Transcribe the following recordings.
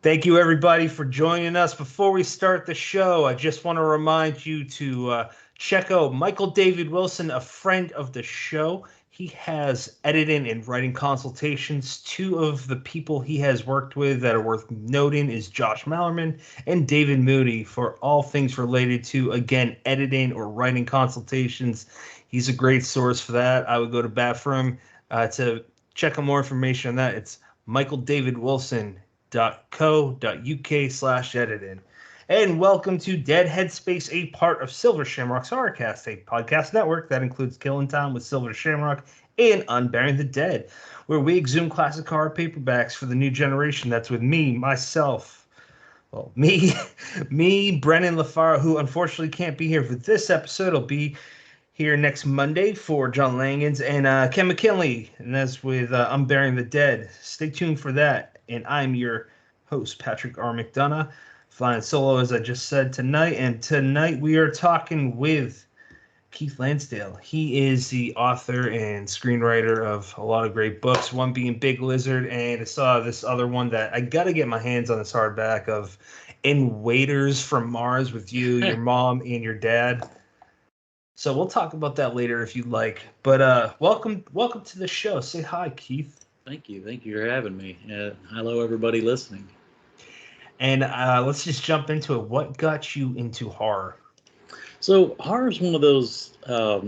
Thank you, everybody, for joining us. Before we start the show, I just want to remind you to check out Michael David Wilson, a friend of the show. He has editing and writing consultations. Two of the people he has worked with that are worth noting is Josh Mallerman and David Moody for all things related to, again, editing or writing consultations. He's a great source for that. I would go to bat for him. To check out more information on that, it's Michael David Wilson co.uk/editing. And welcome to Dead Headspace, a part of Silver Shamrock's Horrorcast, a podcast network that includes Killing Time with Silver Shamrock and Unburying the Dead, where we exhume classic horror paperbacks for the new generation. That's with me, myself, me, Brennan LaFaro, who unfortunately can't be here for this episode. I'll be here next Monday for John Langens and Ken McKinley, and that's with Unburying the Dead. Stay tuned for that. And I'm your host, Patrick R. McDonough, flying solo, as I just said, tonight. And tonight we are talking with Keith Lansdale. He is the author and screenwriter of a lot of great books, one being Big Lizard, and I saw this other one that I got to get my hands on this hardback of Invaders from Mars with you, your mom, and your dad. So we'll talk about that later if you'd like. But welcome to the show. Say hi, Keith. Thank you for having me. Hello, everybody listening. And let's just jump into it. What got you into horror? So horror is one of those. I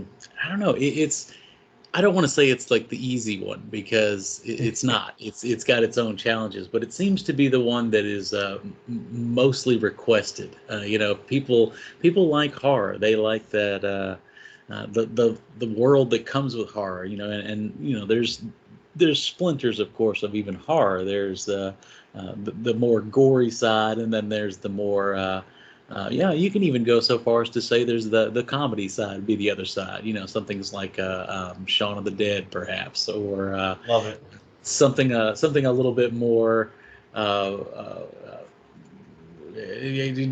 don't know. I don't want to say it's like the easy one because it's not. It's got its own challenges, but it seems to be the one that is mostly requested. People like horror. They like that the world that comes with horror. And there's splinters, of course, of even horror. There's the more gory side, and then there's the more you can even go so far as to say there's the comedy side, be the other side. Something's like Shaun of the Dead, perhaps, or love it. Something a little bit more.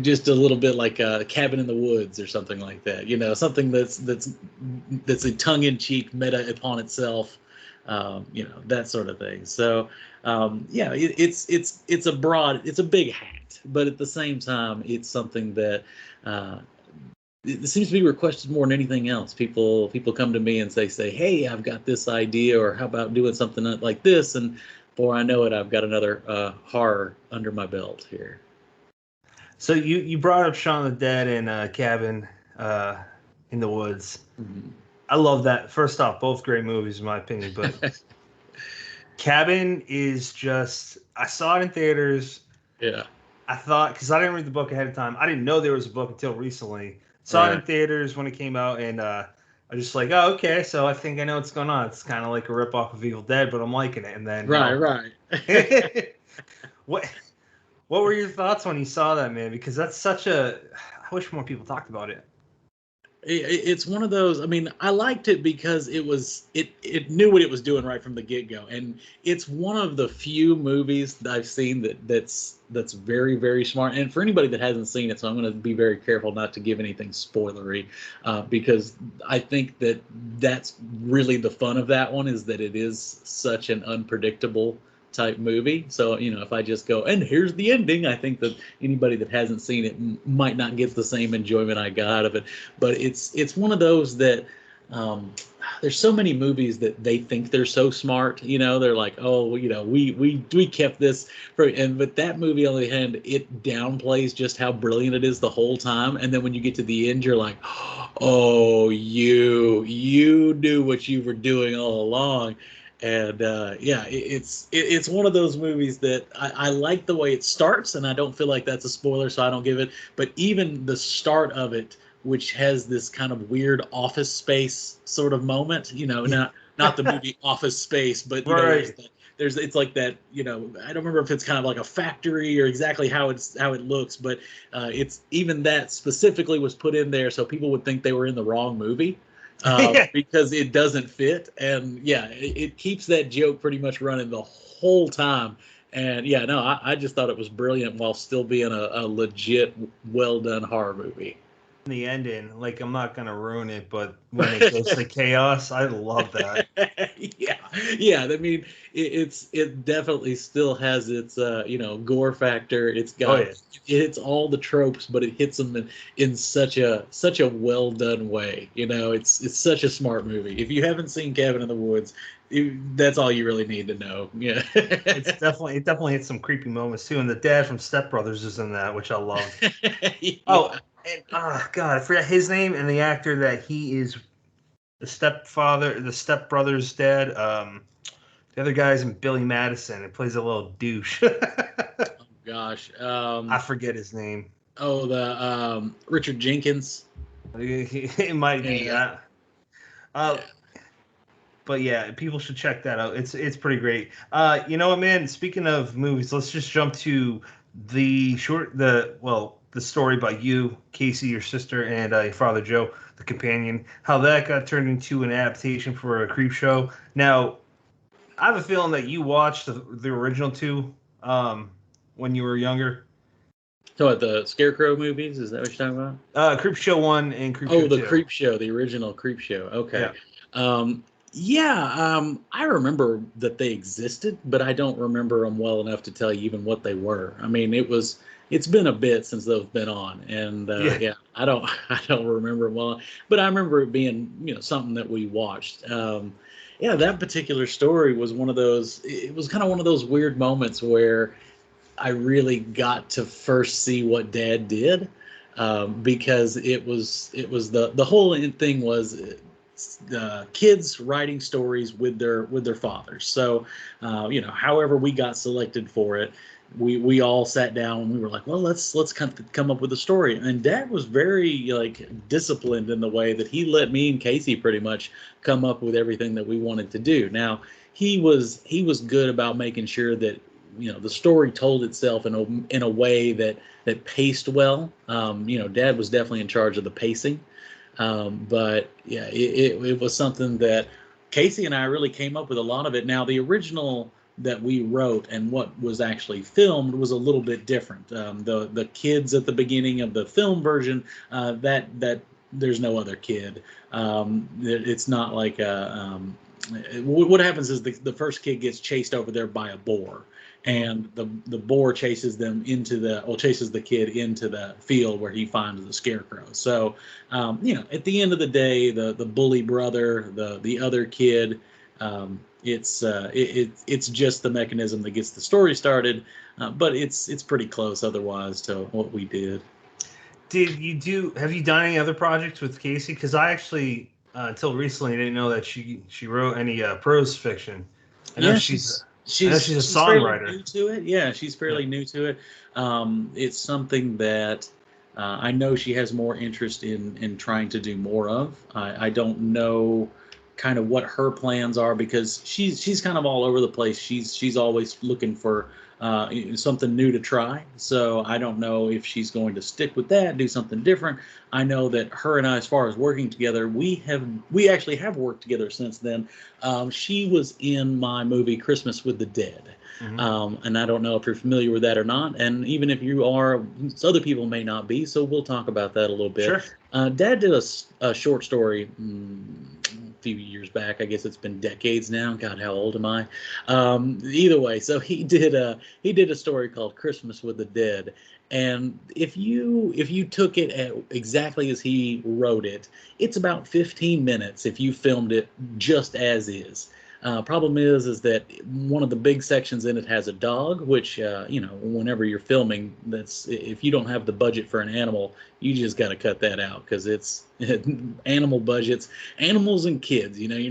Just a little bit like a Cabin in the Woods or something like that. Something that's a tongue-in-cheek meta upon itself. That sort of thing. So, it's a big hat, but at the same time, it's something that it seems to be requested more than anything else. People come to me and say, hey, I've got this idea, or how about doing something like this? And before I know it, I've got another horror under my belt here. So you brought up Shaun of the Dead and Cabin in the Woods. Mm-hmm. I love that. First off, both great movies in my opinion, but Cabin is just, I saw it in theaters. Yeah. I thought, because I didn't read the book ahead of time. I didn't know there was a book until recently. Saw it in theaters when it came out, and I was just like, oh, okay, so I think I know what's going on. It's kind of like a ripoff of Evil Dead, but I'm liking it. And then Right. What were your thoughts when you saw that, man? Because that's such a, I wish more people talked about it. It's one of those. I mean, I liked it because it knew what it was doing right from the get-go, and it's one of the few movies that I've seen that's very, very smart. And for anybody that hasn't seen it, so I'm going to be very careful not to give anything spoilery, because I think that's really the fun of that one, is that it is such an unpredictable type movie. So, if I just go, and here's the ending, I think that anybody that hasn't seen it might not get the same enjoyment I got out of it. But it's one of those that there's so many movies that they think they're so smart, they're like, oh, we kept this but that movie, on the other hand, it downplays just how brilliant it is the whole time. And then when you get to the end, you're like, oh, you knew what you were doing all along. And it's one of those movies that I like the way it starts, and I don't feel like that's a spoiler, so I don't give it. But even the start of it, which has this kind of weird Office Space sort of moment, not the movie Office Space, but it's like that. I don't remember if it's kind of like a factory or exactly how it looks, but it's even that specifically was put in there so people would think they were in the wrong movie. Because it doesn't fit, and it keeps that joke pretty much running the whole time. And I just thought it was brilliant while still being a legit, well done horror movie. the ending, like I'm not gonna ruin it, but when it goes to chaos, I love that. Yeah, yeah. I mean, it definitely still has its gore factor. Oh yeah. It's all the tropes, but it hits them in such a well done way. It's such a smart movie. If you haven't seen Cabin in the Woods, that's all you really need to know. Yeah. It definitely hits some creepy moments too, and the dad from Step Brothers is in that, which I love. Oh, Yeah. and God, I forgot his name and the actor that he is the Step Brothers dad. The other guy's in Billy Madison. It plays a little douche. Oh gosh. I forget his name. Oh, the Richard Jenkins. It might be. Yeah. Uh, Yeah. but yeah, people should check that out. It's pretty great. You know what, man? Speaking of movies, let's just jump to the story about you, Casey, your sister, and your father Joe, the companion. How that got turned into an adaptation for a creep show. Now, I have a feeling that you watched the original two when you were younger. So what, the Scarecrow movies? Is that what you're talking about? Creep Show 1 and Creep Show Oh, the 2. Creep Show, the original Creep Show. Okay. Yeah. Yeah, I remember that they existed, but I don't remember them well enough to tell you even what they were. I mean, it's been a bit since those been on, and Yeah. yeah, I don't remember them well, but I remember it being something that we watched. Yeah, that particular story was one of those. It was kind of one of those weird moments where I really got to first see what Dad did, because the whole thing was kids writing stories with their fathers. So, however we got selected for it, we all sat down and we were like, well, let's come up with a story. And Dad was very like disciplined in the way that he let me and Casey pretty much come up with everything that we wanted to do. Now he was good about making sure that the story told itself in a way that paced well. Dad was definitely in charge of the pacing, but yeah, it was something that Casey and I really came up with a lot of it. Now the original that we wrote and what was actually filmed was a little bit different. The kids at the beginning of the film version, that there's no other kid. It's not like what happens is the first kid gets chased over there by a boar, and the boar chases chases the kid into the field where he finds the scarecrow. So at the end of the day, the bully brother, the other kid, it's just the mechanism that gets the story started, but it's pretty close otherwise to what we did. Have you done any other projects with Casey? Because I actually until recently didn't know that she wrote any prose fiction. I know Yeah, she's a she's fairly songwriter. new to it. Yeah, she's Yeah. fairly new to it. It's something that I know she has more interest in trying to do more of. I don't know kind of what her plans are because she's kind of all over the place. She's always looking for something new to try. So I don't know if she's going to stick with that, do something different. I know that her and I, as far as working together, we actually have worked together since then. She was in my movie Christmas with the Dead. Mm-hmm. And I don't know if you're familiar with that or not. And even if you are, other people may not be. So we'll talk about that a little bit. Sure. Dad did a short story a few years back. I guess it's been decades now. God, how old am I? Either way, so he did a story called Christmas with the Dead. And if you took it exactly as he wrote it, it's about 15 minutes if you filmed it just as is. Problem is that one of the big sections in it has a dog, which whenever you're filming, that's if you don't have the budget for an animal, you just got to cut that out because it's animal budgets, animals and kids. You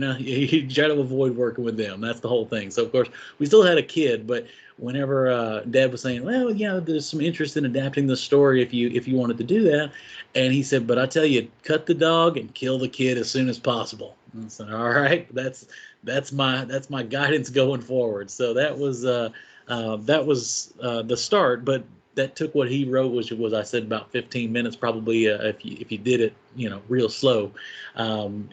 try to avoid working with them. That's the whole thing. So of course we still had a kid, but whenever Dad was saying, well, yeah, there's some interest in adapting the story if you wanted to do that, and he said, but I tell you, cut the dog and kill the kid as soon as possible. And I said, all right, that's my guidance going forward. So that was the start. But that took what he wrote, which was, I said, about 15 minutes, probably, if you did it, real slow.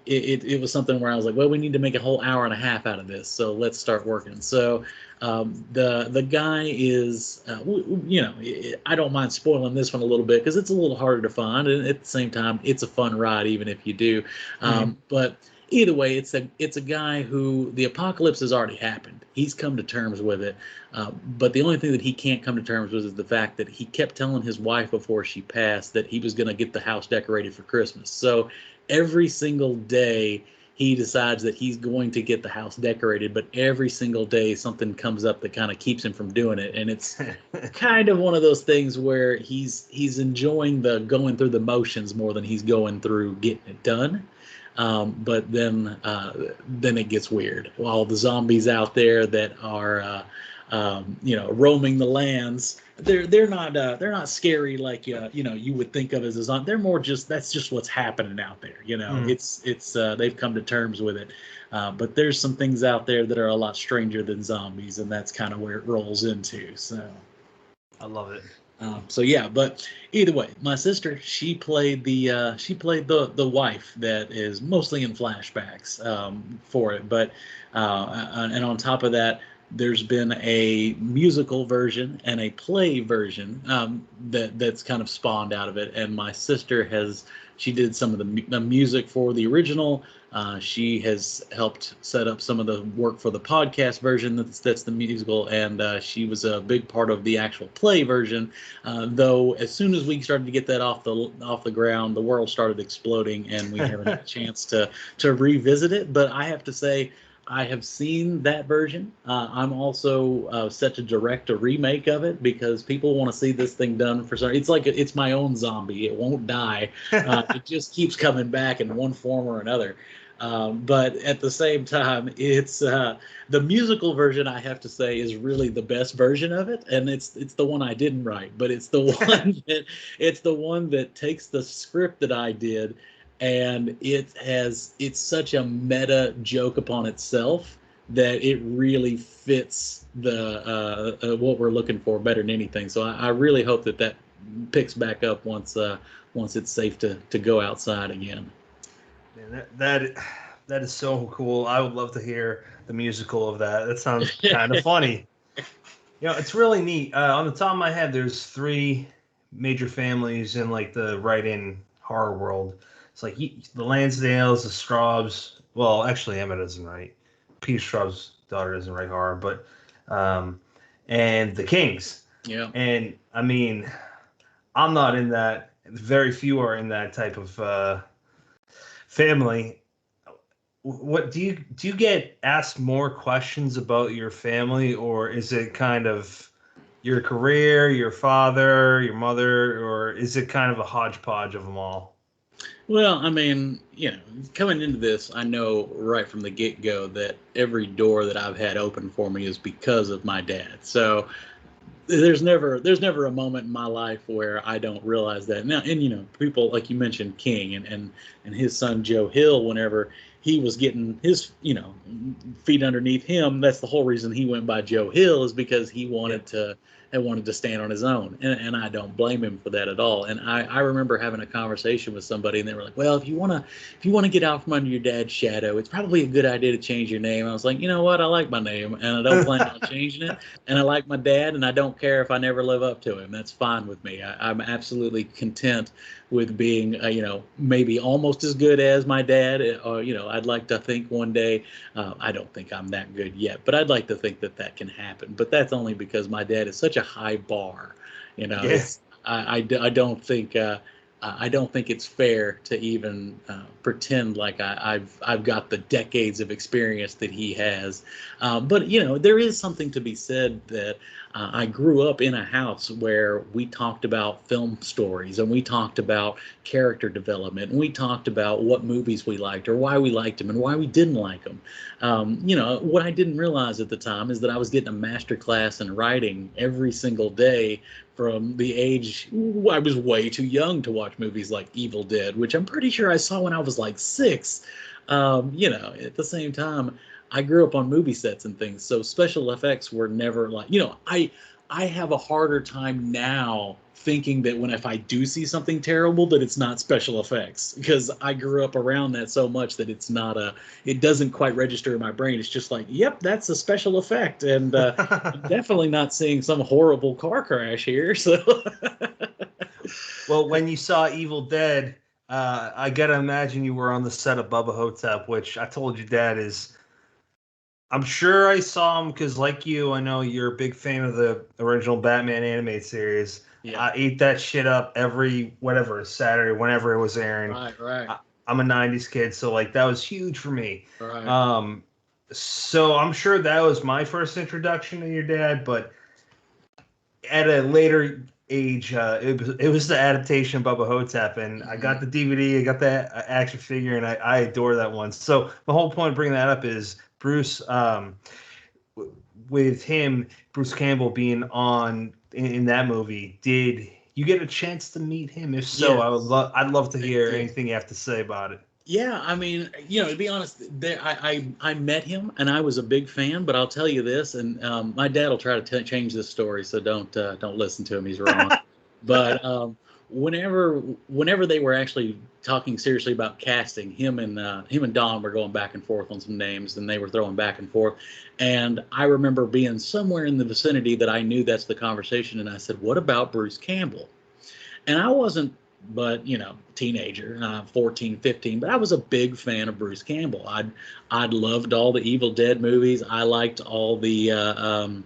It was something where I was like, well, we need to make a whole hour and a half out of this, so let's start working. So the guy is, I don't mind spoiling this one a little bit because it's a little harder to find, and at the same time, it's a fun ride even if you do. But either way, it's a guy who the apocalypse has already happened. He's come to terms with it, but the only thing that he can't come to terms with is the fact that he kept telling his wife before she passed that he was going to get the house decorated for Christmas. So every single day he decides that he's going to get the house decorated, but every single day something comes up that kind of keeps him from doing it. And it's kind of one of those things where he's enjoying the going through the motions more than he's going through getting it done. But then it gets weird. All the zombies out there that are roaming the lands, they're not scary like you would think of as a zombie. They're more just, that's just what's happening out there. It's they've come to terms with it. But there's some things out there that are a lot stranger than zombies, and that's kind of where it rolls into. So I love it. So yeah, but either way, my sister, she played the wife that is mostly in flashbacks for it. But and on top of that, there's been a musical version and a play version that's kind of spawned out of it. And my sister she did some of the music for the original. She has helped set up some of the work for the podcast version that's the musical, and she was a big part of the actual play version. Though as soon as we started to get that off the ground, the world started exploding, and we haven't had a chance to revisit it. But I have to say, I have seen that version. I'm also set to direct a remake of it because people want to see this thing done for some. It's like it's my own zombie. It won't die. It just keeps coming back in one form or another. But at the same time, it's the musical version, I have to say, is really the best version of it, and it's the one I didn't write, but it's the one that takes the script that I did. And it's such a meta joke upon itself that it really fits the what we're looking for better than anything. So I really hope that picks back up once it's safe to go outside again. Man, that is so cool. I would love to hear the musical of that. That sounds kind of funny. It's really neat. On the top of my head, there's 3 major families in like the write-in horror world. It's like the Lansdales, the Straubs. Well, actually, Emma doesn't write. Peter Straub's daughter doesn't write horror, but and the Kings. Yeah. And I mean, I'm not in that. Very few are in that type of family. What do you get asked more questions about your family, or is it kind of your career, your father, your mother, or is it kind of a hodgepodge of them all? Well, I mean, coming into this, I know right from the get-go that every door that I've had open for me is because of my dad. So there's never a moment in my life where I don't realize that. Now, and people like you mentioned, King and his son Joe Hill, whenever he was getting his feet underneath him, that's the whole reason he went by Joe Hill, is because he wanted to stand on his own, and I don't blame him for that at all. And I remember having a conversation with somebody, and they were like, well, if you want to get out from under your dad's shadow, it's probably a good idea to change your name. I was like, you know what, I like my name and I don't plan on changing it, and I like my dad, and I don't care if I never live up to him. That's fine with me. I'm absolutely content with being maybe almost as good as my dad, or I'd like to think one day, I don't think I'm that good yet, but I'd like to think that can happen. But that's only because my dad is such a high bar. Yes. I don't think it's fair to even pretend like I've got the decades of experience that he has. But there is something to be said that I grew up in a house where we talked about film stories, and we talked about character development, and we talked about what movies we liked, or why we liked them and why we didn't like them. What I didn't realize at the time is that I was getting a master class in writing every single day from the age I was way too young to watch movies like Evil Dead, which I'm pretty sure I saw when I was like 6. At the same time, I grew up on movie sets and things, so special effects were never like, I have a harder time now thinking that if I do see something terrible, that it's not special effects, because I grew up around that so much that it doesn't quite register in my brain. It's just like, yep, that's a special effect, and I'm definitely not seeing some horrible car crash here. So, Well, when you saw Evil Dead, I gotta imagine you were on the set of Bubba Hotep, which I told you, Dad, is. I'm sure I saw him because, like you, I know you're a big fan of the original Batman animated series. yeah, I ate that shit up every whatever Saturday, whenever it was airing. right, I'm a '90s kid, so like that was huge for me. right. Um, so I'm sure that was my first introduction to your dad, but at a later age, it was the adaptation of Bubba Hotep, and I got the DVD, I got that action figure, and I adore that one. So the whole point of bringing that up is Bruce, with him, Bruce Campbell being on in that movie. Did you get a chance to meet him? If so, Yes, I'd love to hear I did. anything you have to say about it. Yeah, I mean, to be honest, I met him and I was a big fan. But I'll tell you this, and my dad will try to change this story, so don't listen to him. He's wrong. But whenever whenever they were actually talking seriously about casting, him and Don were going back and forth on some names, and they were throwing back and forth. And I remember being somewhere in the vicinity that I knew that's the conversation, and I said, "What about Bruce Campbell?" And I wasn't, but teenager, 14, 15, but I was a big fan of Bruce Campbell. I'd loved all the Evil Dead movies. I liked all the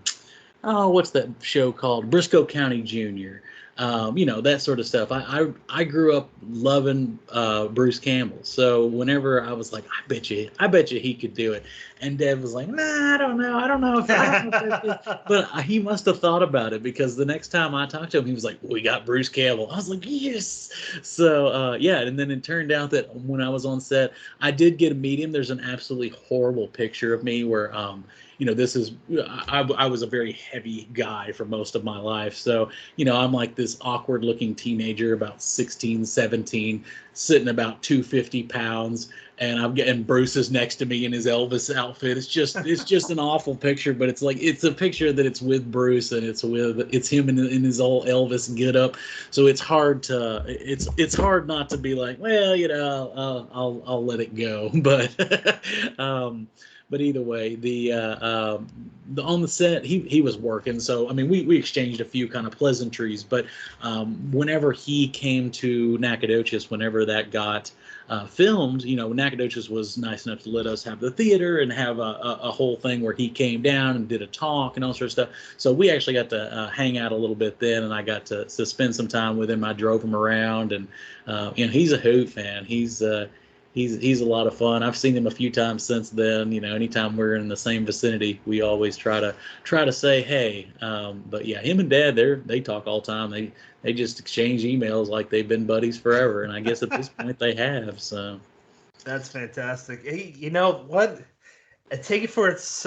what's that show called, Briscoe County Jr. That sort of stuff. I grew up loving Bruce Campbell. So whenever I was like, I bet you he could do it, and Dad was like, Nah, I don't know if but he must have thought about it, because the next time I talked to him, he was like, we got Bruce Campbell. I was like, yes. So yeah, and then it turned out that when I was on set, I did get to meet him. There's an absolutely horrible picture of me where this is, I was a very heavy guy for most of my life. So, I'm like this awkward looking teenager, about 16, 17, sitting about 250 pounds. And I'm getting Bruce is next to me in his Elvis outfit. It's just an awful picture, but it's a picture that it's with Bruce, and it's him in his old Elvis get up. So it's hard not to be like, well, I'll let it go. But either way, the on the set, he was working. So I mean, we exchanged a few kind of pleasantries. But whenever he came to Nacogdoches, whenever that got filmed, Nacogdoches was nice enough to let us have the theater and have a whole thing where he came down and did a talk and all sorts of stuff. So we actually got to hang out a little bit then, and I got to spend some time with him. I drove him around, and he's a hoot fan. He's a lot of fun. I've seen him a few times since then. Anytime we're in the same vicinity, we always try to say hey. But yeah, him and Dad, they talk all the time. They just exchange emails like they've been buddies forever, and I guess at this point they have. So that's fantastic. Hey, you know what? I take it for its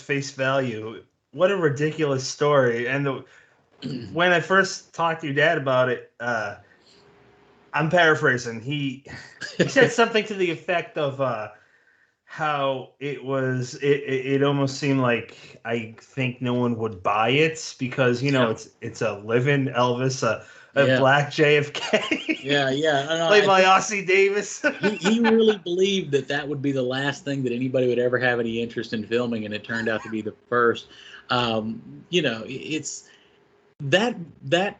face value. What a ridiculous story! And when I first talked to your dad about it, I'm paraphrasing. He said something to the effect of how it almost seemed like, I think no one would buy it because it's a living Elvis, a black JFK. Yeah. Played by Ossie Davis. he really believed that would be the last thing that anybody would ever have any interest in filming, and it turned out to be the first. It's that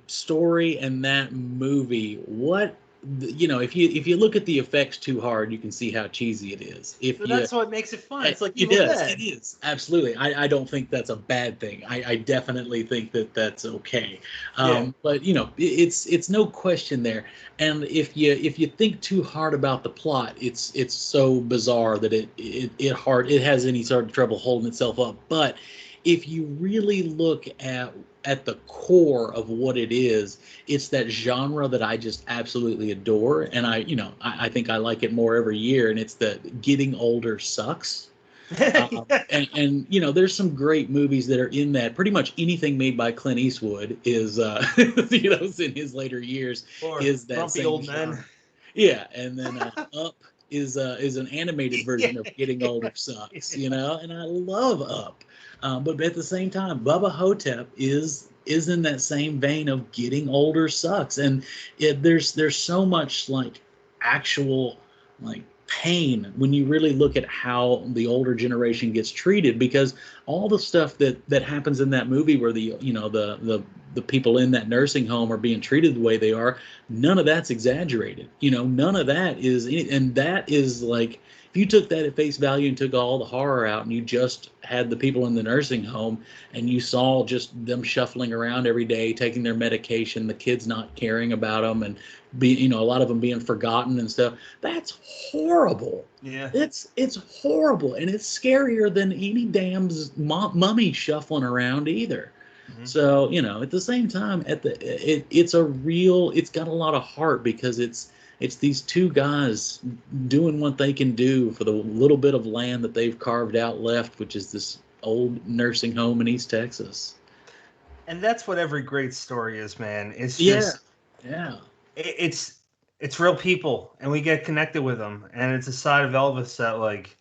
story and that movie. If you look at the effects too hard, you can see how cheesy it is. That's what makes it fun. It's like it is absolutely. I don't think that's a bad thing. I definitely think that's okay. But it's no question there. And if you think too hard about the plot, it's so bizarre that it has any sort of trouble holding itself up. But if you really look at the core of what it is, it's that genre that I just absolutely adore, and I think I like it more every year. And it's that getting older sucks. And there's some great movies that are in that. Pretty much anything made by Clint Eastwood is in his later years, or is that Grumpy same Old genre. Men. Yeah, and then Up. is an animated version of Getting Older Sucks, you know, and I love Up. But at the same time, Bubba Hotep is in that same vein of Getting Older Sucks, and there's so much like actual like pain when you really look at how the older generation gets treated, because all the stuff that happens in that movie where the you know the people in that nursing home are being treated the way they are, none of that's exaggerated, you know, none of that is, and that is like, if you took that at face value and took all the horror out and you just had the people in the nursing home and you saw just them shuffling around every day taking their medication, the kids not caring about them, and you know, a lot of them being forgotten and stuff, that's horrible. Yeah. It's horrible, and it's scarier than any damn mummy shuffling around either. Mm-hmm. So, you know, at the same time, it's got a lot of heart, because it's these two guys doing what they can do for the little bit of land that they've carved out left, which is this old nursing home in East Texas. And that's what every great story is, man. It's just, yeah. It's real people, and we get connected with them, and it's a side of Elvis that, like,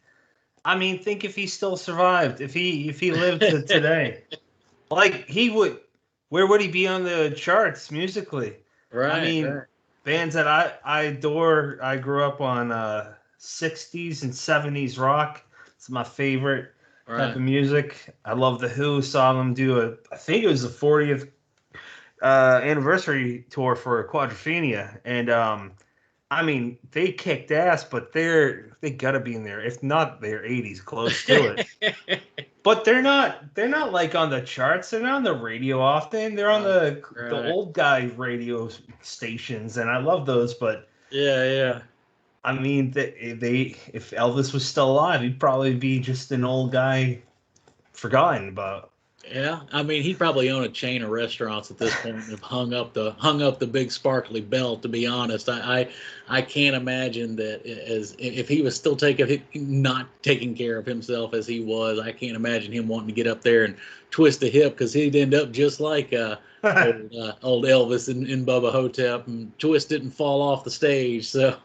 I mean, think if he still survived, if he lived to today, like, where would he be on the charts musically? Right. I mean, bands that I adore. I grew up on 60s and 70s rock. It's my favorite type of music. I love The Who. Saw them do I think it was the 40th anniversary tour for Quadrophenia, and I mean, they kicked ass, but they gotta be in there, if not their 80s, close to it. But they're not like on the charts. They're not on the radio often. They're on the old guy radio stations, and I love those. But yeah. I mean, if Elvis was still alive, he'd probably be just an old guy forgotten about. Yeah, I mean, he'd probably own a chain of restaurants at this point and have hung up the big sparkly belt. To be honest, I can't imagine that, as if he was still not taking care of himself as he was. I can't imagine him wanting to get up there and twist a hip, because he'd end up just like old Elvis in Bubba Hotep, and twist it and fall off the stage. So,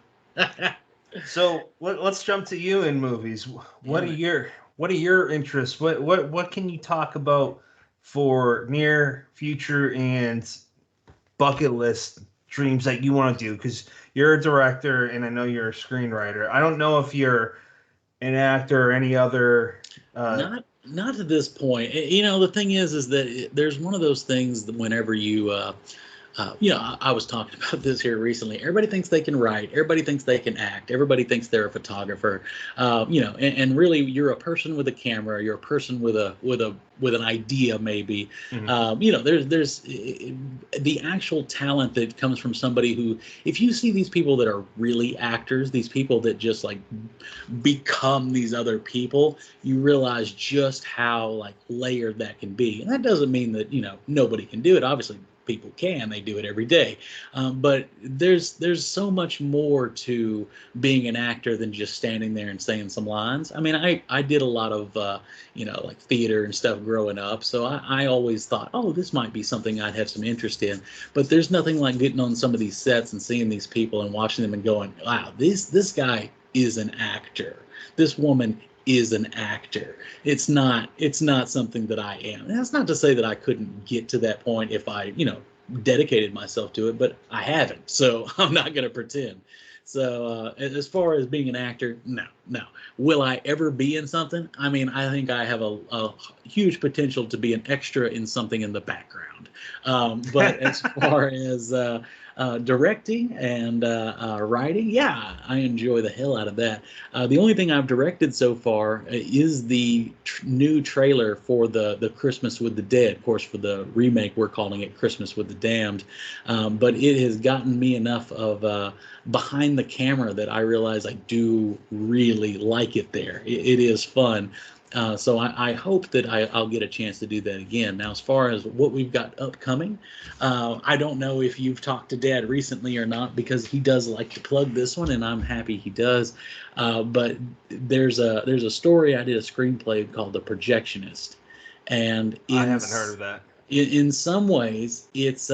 so let's jump to you in movies. What are your interests? What can you talk about for near future and bucket list dreams that you want to do? Because you're a director, and I know you're a screenwriter. I don't know if you're an actor or any other. Not to this point. You know, the thing is that there's one of those things that whenever you. You know, I was talking about this here recently. Everybody thinks they can write. Everybody thinks they can act. Everybody thinks they're a photographer. You know, and really, you're a person with a camera. You're a person with an idea, maybe. Mm-hmm. You know, there's the actual talent that comes from somebody who, if you see these people that are really actors, these people that just like become these other people, you realize just how like layered that can be. And that doesn't mean that, you know, nobody can do it. Obviously, people can. They do it every day. But there's so much more to being an actor than just standing there and saying some lines. I mean, I did a lot of, you know, like theater and stuff growing up. So I always thought, oh, this might be something I'd have some interest in. But there's nothing like getting on some of these sets and seeing these people and watching them and going, wow, this guy is an actor. This woman is an actor. It's not something that I am. And that's not to say that I couldn't get to that point if I, you know, dedicated myself to it, but I haven't. So I'm not going to pretend. So as far as being an actor, no. Will I ever be in something? I mean, I think I have a huge potential to be an extra in something in the background. But as far as directing and writing, yeah, I enjoy the hell out of that. The only thing I've directed so far is the new trailer for the Christmas with the Dead. Of course, for the remake, we're calling it Christmas with the Damned. But it has gotten me enough of behind the camera that I realize I do really like it there. It is fun. So I hope that I'll get a chance to do that again. Now, as far as what we've got upcoming, I don't know if you've talked to Dad recently or not, because he does like to plug this one, and I'm happy he does. But there's a story I did a screenplay called The Projectionist, and I haven't heard of that. In some ways, it's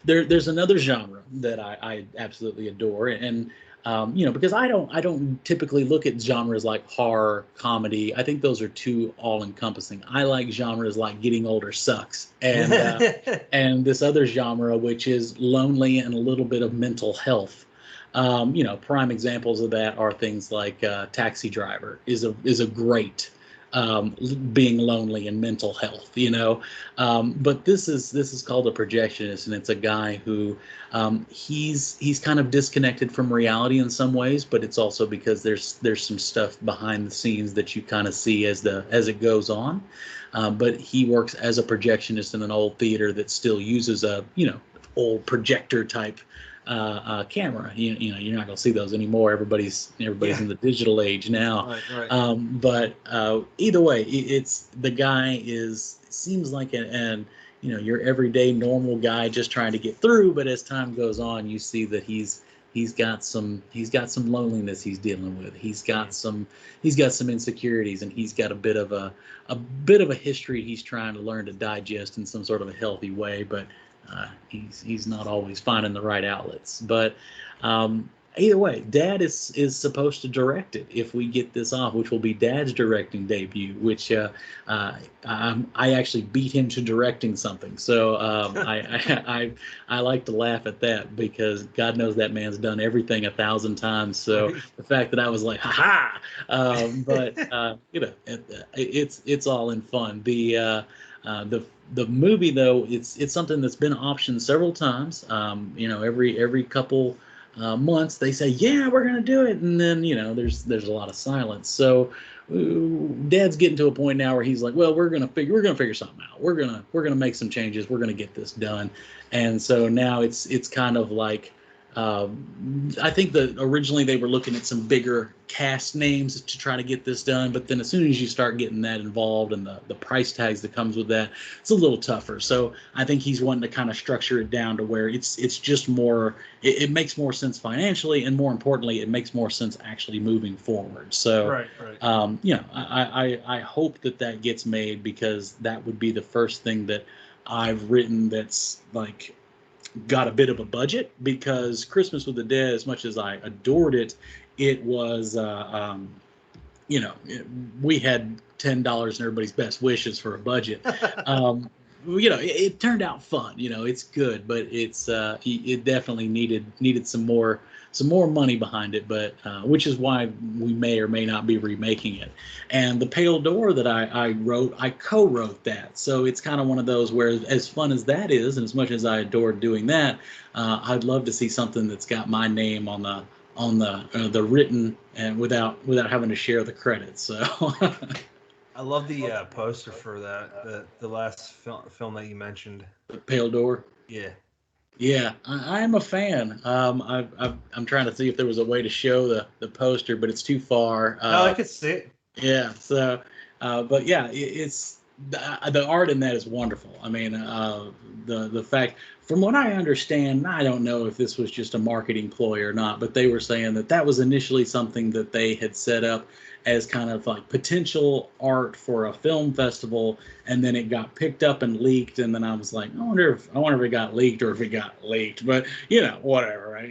there's another genre that I absolutely adore, and Because I don't typically look at genres like horror, comedy. I think those are too all encompassing. I like genres like Getting Older Sucks, and this other genre which is lonely and a little bit of mental health. Prime examples of that are things like Taxi Driver is a great being lonely and mental health. But this is called a projectionist, and it's a guy who he's kind of disconnected from reality in some ways, but it's also because there's some stuff behind the scenes that you kind of see as it goes on. But he works as a projectionist in an old theater that still uses a old projector type camera. You're not going to see those anymore. Everybody's in the digital age now. Right. But either way, it's the guy seems like your everyday normal guy just trying to get through. But as time goes on, you see that he's got some loneliness he's dealing with. He's got some insecurities, and he's got a bit of a history he's trying to learn to digest in some sort of a healthy way. But he's not always finding the right outlets. But either way, Dad is supposed to direct it if we get this off, which will be Dad's directing debut. Which I actually beat him to directing something, so I like to laugh at that because God knows that man's done everything 1,000 times. So the fact that I was like, ha ha, but it's all in fun. The movie, though, it's something that's been optioned several times. Every couple months they say, yeah, we're gonna do it, and then there's a lot of silence. So Dad's getting to a point now where he's like, well, we're gonna figure something out. We're gonna make some changes. We're gonna get this done. And so now it's kind of like, I think that originally they were looking at some bigger cast names to try to get this done, but then as soon as you start getting that involved and the price tags that comes with that, it's a little tougher. So I think he's wanting to kind of structure it down to where it's just more, it makes more sense financially, and more importantly, it makes more sense actually moving forward. So Right. I hope that gets made, because that would be the first thing that I've written that's like got a bit of a budget, because Christmas with the Dead, as much as I adored it, it was we had $10 in everybody's best wishes for a budget. It turned out fun. It's good, but it definitely needed some more money behind it, but which is why we may or may not be remaking it. And The Pale Door that I wrote, I co-wrote that. So it's kind of one of those where, as fun as that is, and as much as I adored doing that, I'd love to see something that's got my name on the written, and without having to share the credits. So I love the poster for that, the last film that you mentioned. The Pale Door. Yeah. Yeah, I'm a fan. I'm trying to see if there was a way to show the poster, but it's too far. No, I could see it. Yeah. So, but yeah, it's the art in that is wonderful. I mean, the fact, from what I understand, I don't know if this was just a marketing ploy or not, but they were saying that was initially something that they had set up as kind of like potential art for a film festival, and then it got picked up and leaked, and then I was like, I wonder if it got leaked or if it got leaked, but whatever, right?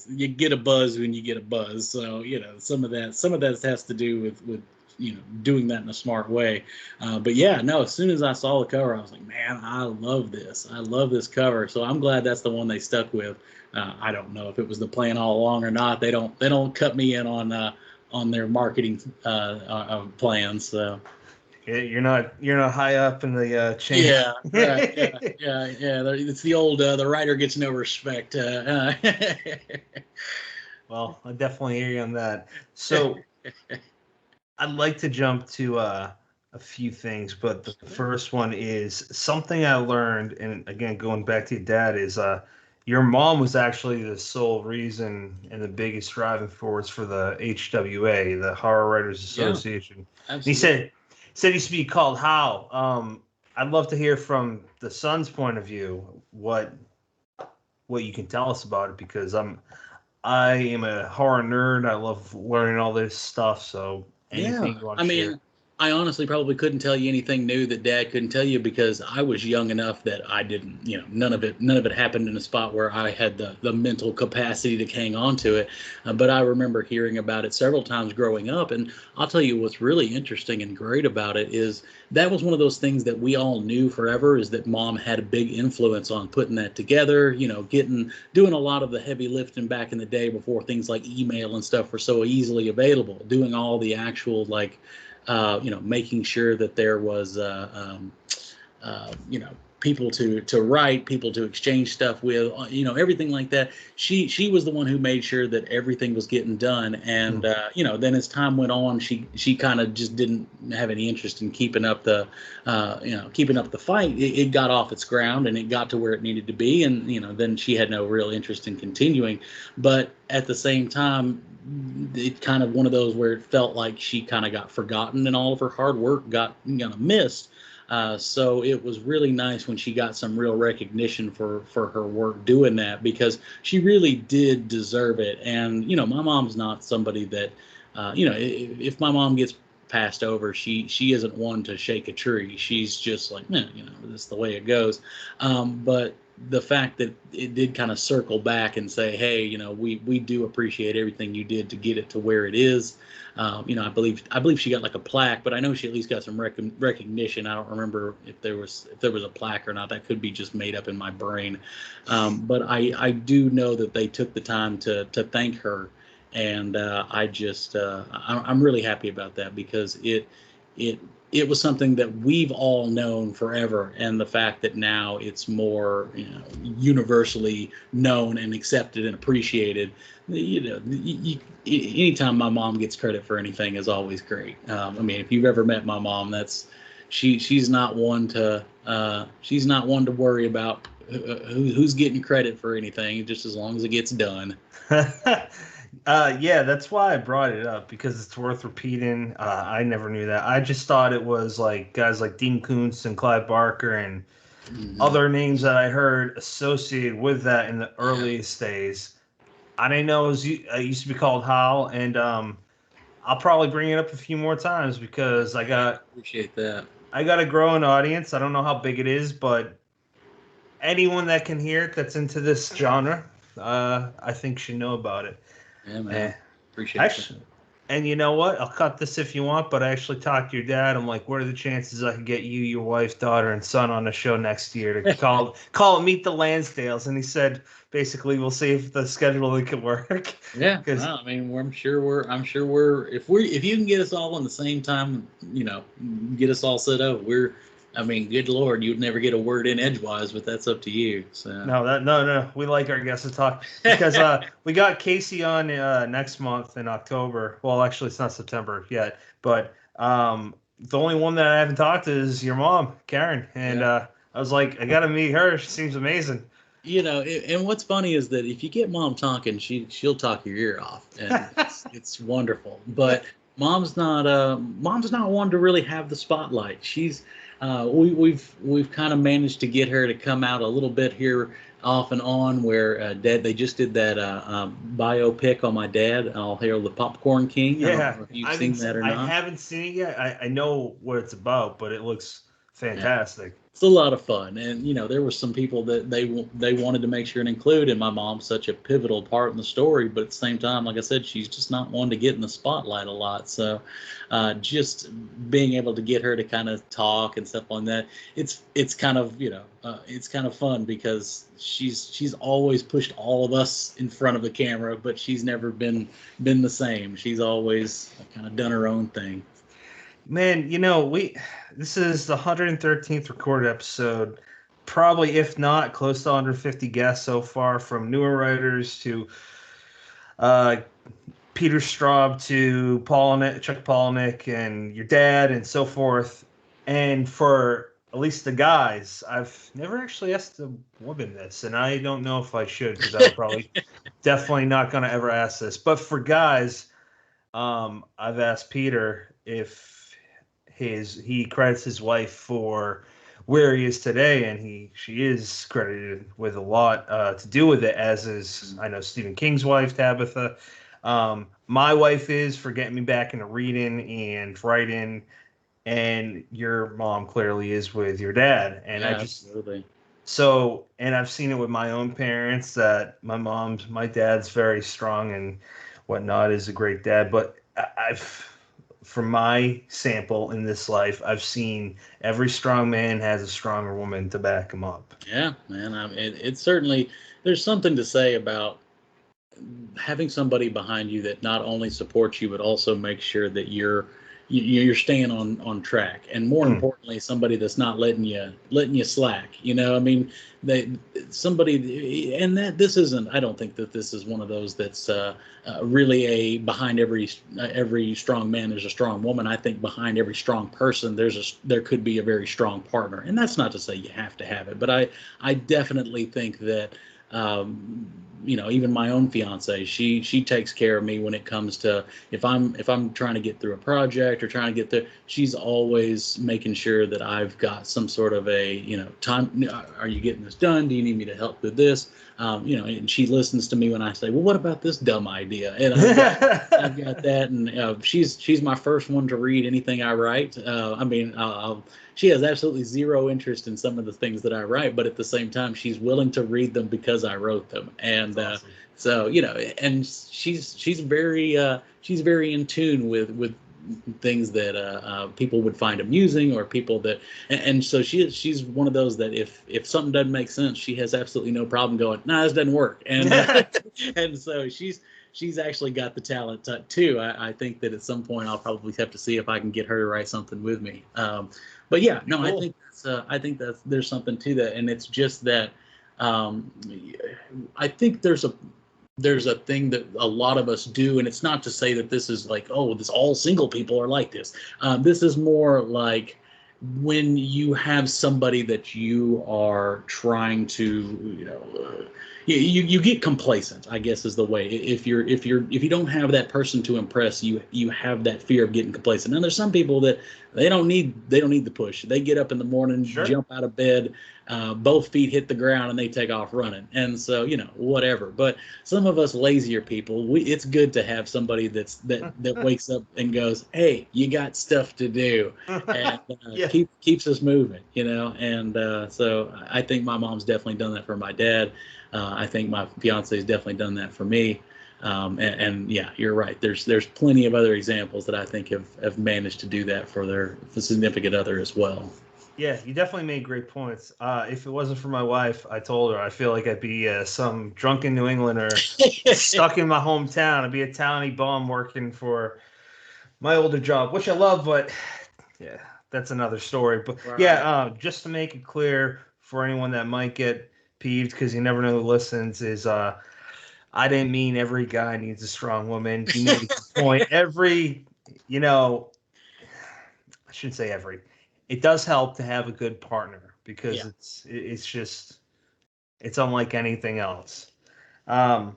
You get a buzz when you get a buzz, so some of that has to do with doing that in a smart way. But yeah, no, as soon as I saw the cover, I was like, man, I love this cover. So I'm glad that's the one they stuck with. I don't know if it was the plan all along or not. They don't cut me in on their marketing plans. So yeah, you're not high up in the chain. Yeah, right, yeah. It's the old the writer gets no respect. Well, I definitely hear you on that. So I'd like to jump to a few things, but the first one is something I learned, and again, going back to your dad, is your mom was actually the sole reason and the biggest driving force for the HWA, the Horror Writers Association. Yeah, he said it used to be called How. I'd love to hear from the son's point of view what you can tell us about it, because I am a horror nerd. I love learning all this stuff. So anything you want to share. I honestly probably couldn't tell you anything new that Dad couldn't tell you because I was young enough that I didn't, none of it happened in a spot where I had the mental capacity to hang on to it. But I remember hearing about it several times growing up, and I'll tell you what's really interesting and great about it is that was one of those things that we all knew forever is that Mom had a big influence on putting that together, doing a lot of the heavy lifting back in the day before things like email and stuff were so easily available, doing all the actual making sure that there was, people to write, people to exchange stuff with, everything like that. She was the one who made sure that everything was getting done. And, then as time went on, she kind of just didn't have any interest in keeping up the fight. It got off its ground and it got to where it needed to be. And, then she had no real interest in continuing. But at the same time, it kind of one of those where it felt like she kind of got forgotten and all of her hard work got missed. So it was really nice when she got some real recognition for her work doing that because she really did deserve it. And, my mom's not somebody that, if my mom gets passed over, she isn't one to shake a tree. She's just like, that's the way it goes. But the fact that it did kind of circle back and say, hey, we do appreciate everything you did to get it to where it is. I believe she got like a plaque, but I know she at least got some recognition. I don't remember if there was a plaque or not. That could be just made up in my brain. But I do know that they took the time to thank her, and I'm really happy about that because it was something that we've all known forever, and the fact that now it's more universally known and accepted and appreciated. Anytime my mom gets credit for anything is always great. If you've ever met my mom, she's not one to worry about who's getting credit for anything, just as long as it gets done. Yeah, that's why I brought it up because it's worth repeating. I never knew that. I just thought it was like guys like Dean Koontz and Clive Barker and other names that I heard associated with that in the earliest days. I didn't know it used to be called Hal, and I'll probably bring it up a few more times because I appreciate that. I got a growing audience. I don't know how big it is, but anyone that can hear it that's into this genre, I think should know about it. Yeah, man. Appreciate it. And you know what? I'll cut this if you want, but I actually talked to your dad. I'm like, what are the chances I can get you, your wife, daughter, and son on the show next year to call it Meet the Lansdales? And he said, basically, we'll see if the scheduling can work. Yeah, well, I'm sure we're if you can get us all on the same time, get us all set up. Good Lord, you'd never get a word in edgewise, but that's up to you. So no, we like our guests to talk because we got Casey on next month in October. Well, actually, it's not September yet, but the only one that I haven't talked to is your mom, Karen, and I was like, I gotta meet her. She seems amazing. And what's funny is that if you get Mom talking, she'll talk your ear off, and it's wonderful. But mom's not one to really have the spotlight. She's we've kind of managed to get her to come out a little bit here off and on where Dad, they just did that biopic on my dad, All Hail the Popcorn King. Yeah, I don't know if you've seen that or not. I haven't seen it yet. I know what it's about, but it looks fantastic. Yeah. It's a lot of fun, and there were some people that they wanted to make sure and include, and my mom's such a pivotal part in the story, but at the same time, like I said, she's just not one to get in the spotlight a lot. So just being able to get her to kind of talk and stuff like that, it's kind of it's kind of fun because she's always pushed all of us in front of the camera, but she's never been the same. She's always kind of done her own thing. Man, this is the 113th recorded episode, probably, if not, close to 150 guests so far, from newer writers to Peter Straub to Chuck Palahniuk and your dad and so forth. And for at least the guys, I've never actually asked a woman this, and I don't know if I should because I'm probably definitely not going to ever ask this. But for guys, I've asked Peter if he credits his wife for where he is today, and she is credited with a lot to do with it, as is, I know, Stephen King's wife, Tabitha. My wife is for getting me back into reading and writing, and your mom clearly is with your dad. And I Yeah, just absolutely. so, and I've seen it with my own parents that my dad's very strong and whatnot, is a great dad. But I've, from my sample in this life, I've seen every strong man has a stronger woman to back him up. Yeah, man. It's certainly, there's something to say about having somebody behind you that not only supports you but also makes sure that you're staying on track, and more Mm. importantly, somebody that's not letting you slack. I mean, they somebody, and that this isn't. I don't think that this is one of those that's really a behind every strong man there's a strong woman. I think behind every strong person there could be a very strong partner, and that's not to say you have to have it, but I definitely think that even my own fiance, she takes care of me when it comes to if I'm trying to get through a project or trying to get there. She's always making sure that I've got some sort of a time. Are you getting this done? Do you need me to help with this? And she listens to me when I say, well, what about this dumb idea? And I've got that, and she's my first one to read anything I write. I mean, she has absolutely zero interest in some of the things that I write, but at the same time, she's willing to read them because I wrote them. And That's awesome. so and she's very in tune with things that people would find amusing, or people that, and so she's one of those that if something doesn't make sense, she has absolutely no problem going, nah, this doesn't work. And and so she's actually got the talent too. I think that at some point I'll probably have to see if I can get her to write something with me. But yeah, no, Cool. I think that there's something to that, and it's just that um, I think there's a thing that a lot of us do, and it's not to say that this is like, oh, this all single people are like this. This is more like when you have somebody that you are trying to, you get complacent, I guess is the way. If you don't have that person to impress, you have that fear of getting complacent. Now there's some people that they don't need the push. They get up in the morning, Sure. jump out of bed, both feet hit the ground, and they take off running. And so whatever. But some of us lazier people, it's good to have somebody that wakes up and goes, hey, you got stuff to do, and Yeah. keeps us moving. And so I think my mom's definitely done that for my dad. I think my fiance has definitely done that for me. And yeah, you're right. There's plenty of other examples that I think have managed to do that for their significant other as well. Yeah, you definitely made great points. If it wasn't for my wife, I told her I feel like I'd be some drunken New Englander stuck in my hometown. I'd be a towny bum working for my older job, which I love, but yeah, that's another story. But yeah, Right. just to make it clear for anyone that might get peeved because you never know who listens, is I didn't mean every guy needs a strong woman. He made a good point. You know, I shouldn't say every. It does help to have a good partner because Yeah. it's unlike anything else. Um,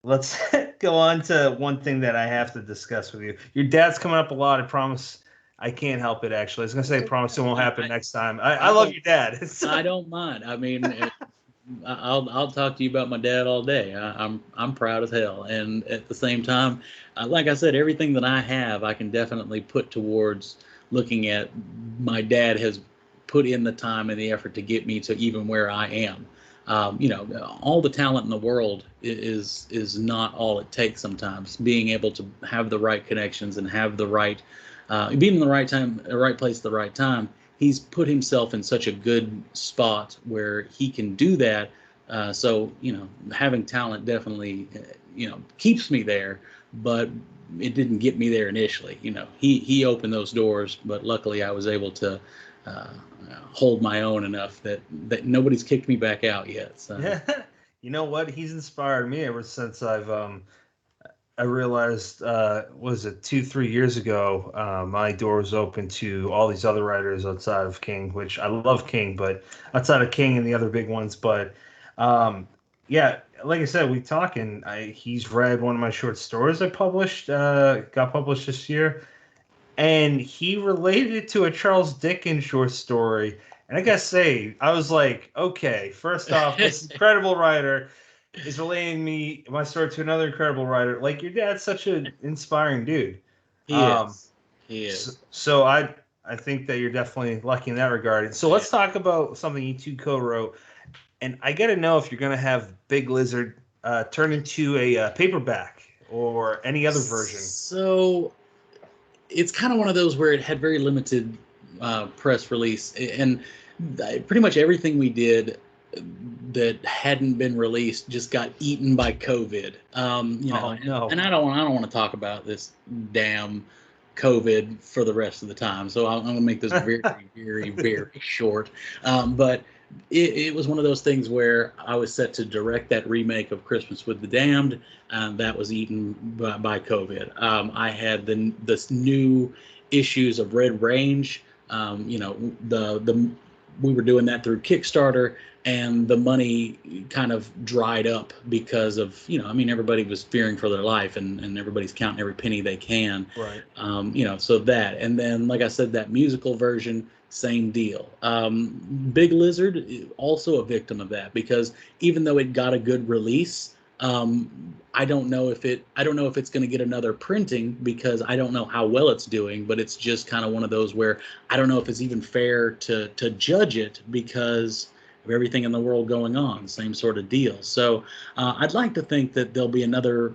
let's go on to one thing that I have to discuss with you. Your dad's coming up a lot. I promise I can't help it. Actually, I was gonna say I promise it won't happen I, next time. I I love don't your dad. I don't mind. I mean, I'll talk to you about my dad all day. I'm proud as hell, and at the same time, like I said, everything that I have, I can definitely put towards looking at my dad has put in the time and the effort to get me to even where I am. All the talent in the world is not all it takes. Sometimes being able to have the right connections and have the right, being in the right time, the right place, at the right time. He's put himself in such a good spot where he can do that. So having talent definitely keeps me there, but it didn't get me there initially. He opened those doors, but luckily I was able to uh, hold my own enough that nobody's kicked me back out yet. So Yeah, you know what? He's inspired me ever since I realized, was it 2, 3 years ago, my door was open to all these other writers outside of King, which I love King, but outside of King and the other big ones. But um, yeah, like I said, we talk, and he's read one of my short stories I published, got published this year, and he related it to a Charles Dickens short story. And I gotta say, I was like, okay, first off, this incredible writer is relating my story to another incredible writer. Like your dad's such an inspiring dude. he Um, is. He so, is. so I I think that you're definitely lucky in that regard. So let's talk about something you two co-wrote. And I got to know if you're going to have Big Lizard turn into a paperback or any other version. So it's kind of one of those where it had very limited press release, and pretty much everything we did that hadn't been released just got eaten by COVID. And I don't want to talk about this damn COVID for the rest of the time. So I'm going to make this very, very, very short. But it was one of those things where I was set to direct that remake of Christmas with the Damned, and that was eaten by COVID. I had this new issues of Red Range. We were doing that through Kickstarter, and the money kind of dried up because of, everybody was fearing for their life, and everybody's counting every penny they can. Right. So that, and then, like I said, that musical version, same deal. Big Lizard, also a victim of that, because even though it got a good release, I don't know if it's going to get another printing, because I don't know how well it's doing, but it's just kind of one of those where I don't know if it's even fair to judge it because of everything in the world going on, same sort of deal. So I'd like to think that there'll be another,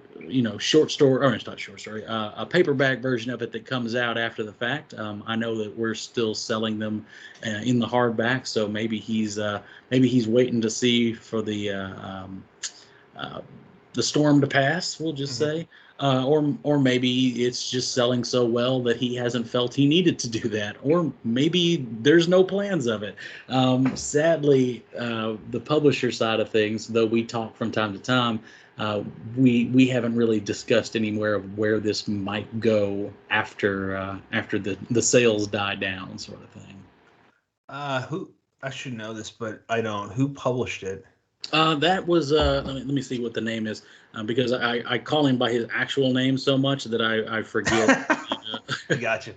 short story, or it's not short story, a paperback version of it that comes out after the fact. I know that we're still selling them in the hardback, so maybe he's waiting to see for the storm to pass, we'll just say, or maybe it's just selling so well that he hasn't felt he needed to do that, or maybe there's no plans of it. Sadly, the publisher side of things, though we talk from time to time, we haven't really discussed anywhere of where this might go after the sales die down, sort of thing. Who I should know this, but I don't. Who published it? That was let me see what the name is, because I call him by his actual name so much that I forget. I got you.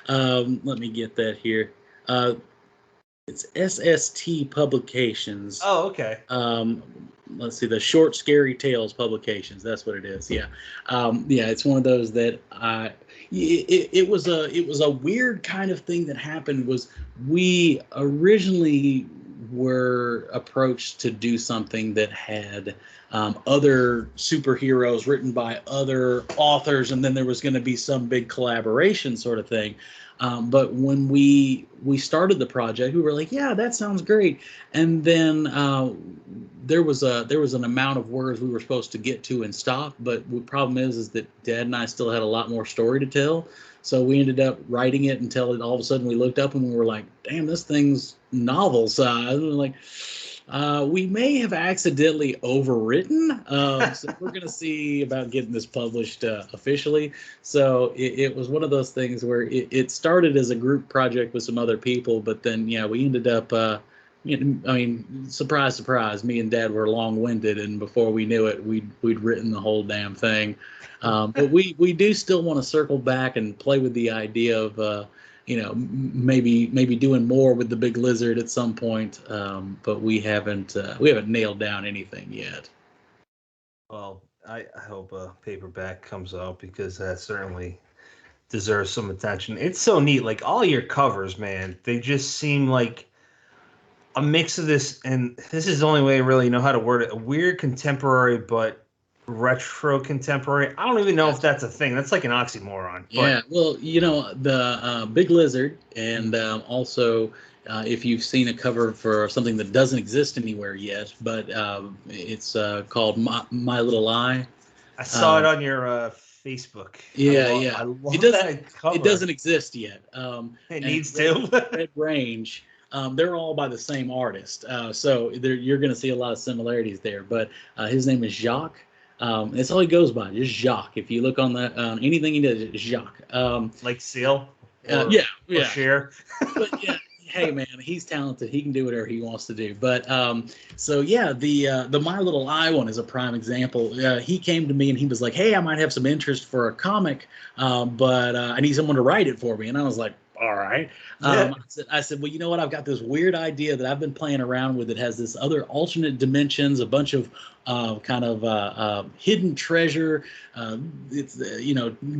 Let me get that here. It's SST Publications. Oh, okay. Let's see, the Short Scary Tales Publications. That's what it is. Yeah, it's one of those that it was a weird kind of thing that happened. Was we originally were approached to do something that had other superheroes written by other authors, and then there was going to be some big collaboration sort of thing. But when we started the project, we were like, yeah, that sounds great. And then there was an amount of words we were supposed to get to and stop. But the problem is that Dad and I still had a lot more story to tell. So we ended up writing it until all of a sudden we looked up and we were like, damn, this thing's novel size. And we're like, we may have accidentally overwritten. So we're going to see about getting this published officially. So it was one of those things where it started as a group project with some other people, but then, we ended up, surprise, surprise, me and Dad were long-winded, and before we knew it, we'd written the whole damn thing. But we do still want to circle back and play with the idea of, maybe doing more with the Big Lizard at some point, but we haven't nailed down anything yet. Well, I hope a paperback comes out, because that certainly deserves some attention. It's so neat. Like, all your covers, man, they just seem like a mix of this, and this is the only way I really know how to word it, a weird contemporary but retro contemporary. I don't even know if that's a thing. That's like an oxymoron. Yeah, well, the Big Lizard, and also if you've seen a cover for something that doesn't exist anywhere yet, but it's called My Little Lie. I saw it on your Facebook. Yeah, I love it doesn't that cover. It doesn't exist yet. It needs to. Red Range. They're all by the same artist, so you're going to see a lot of similarities there. But his name is Jacques. That's all he goes by, just Jacques. If you look on anything he does, it's Jacques. Like Seal? Or Cher. But yeah, hey man, he's talented. He can do whatever he wants to do. But the My Little Lie one is a prime example. He came to me and he was like, "Hey, I might have some interest for a comic, but I need someone to write it for me." And I was like, all right. I said, well, you know what? I've got this weird idea that I've been playing around with. It has this other alternate dimensions, a bunch of hidden treasure. It's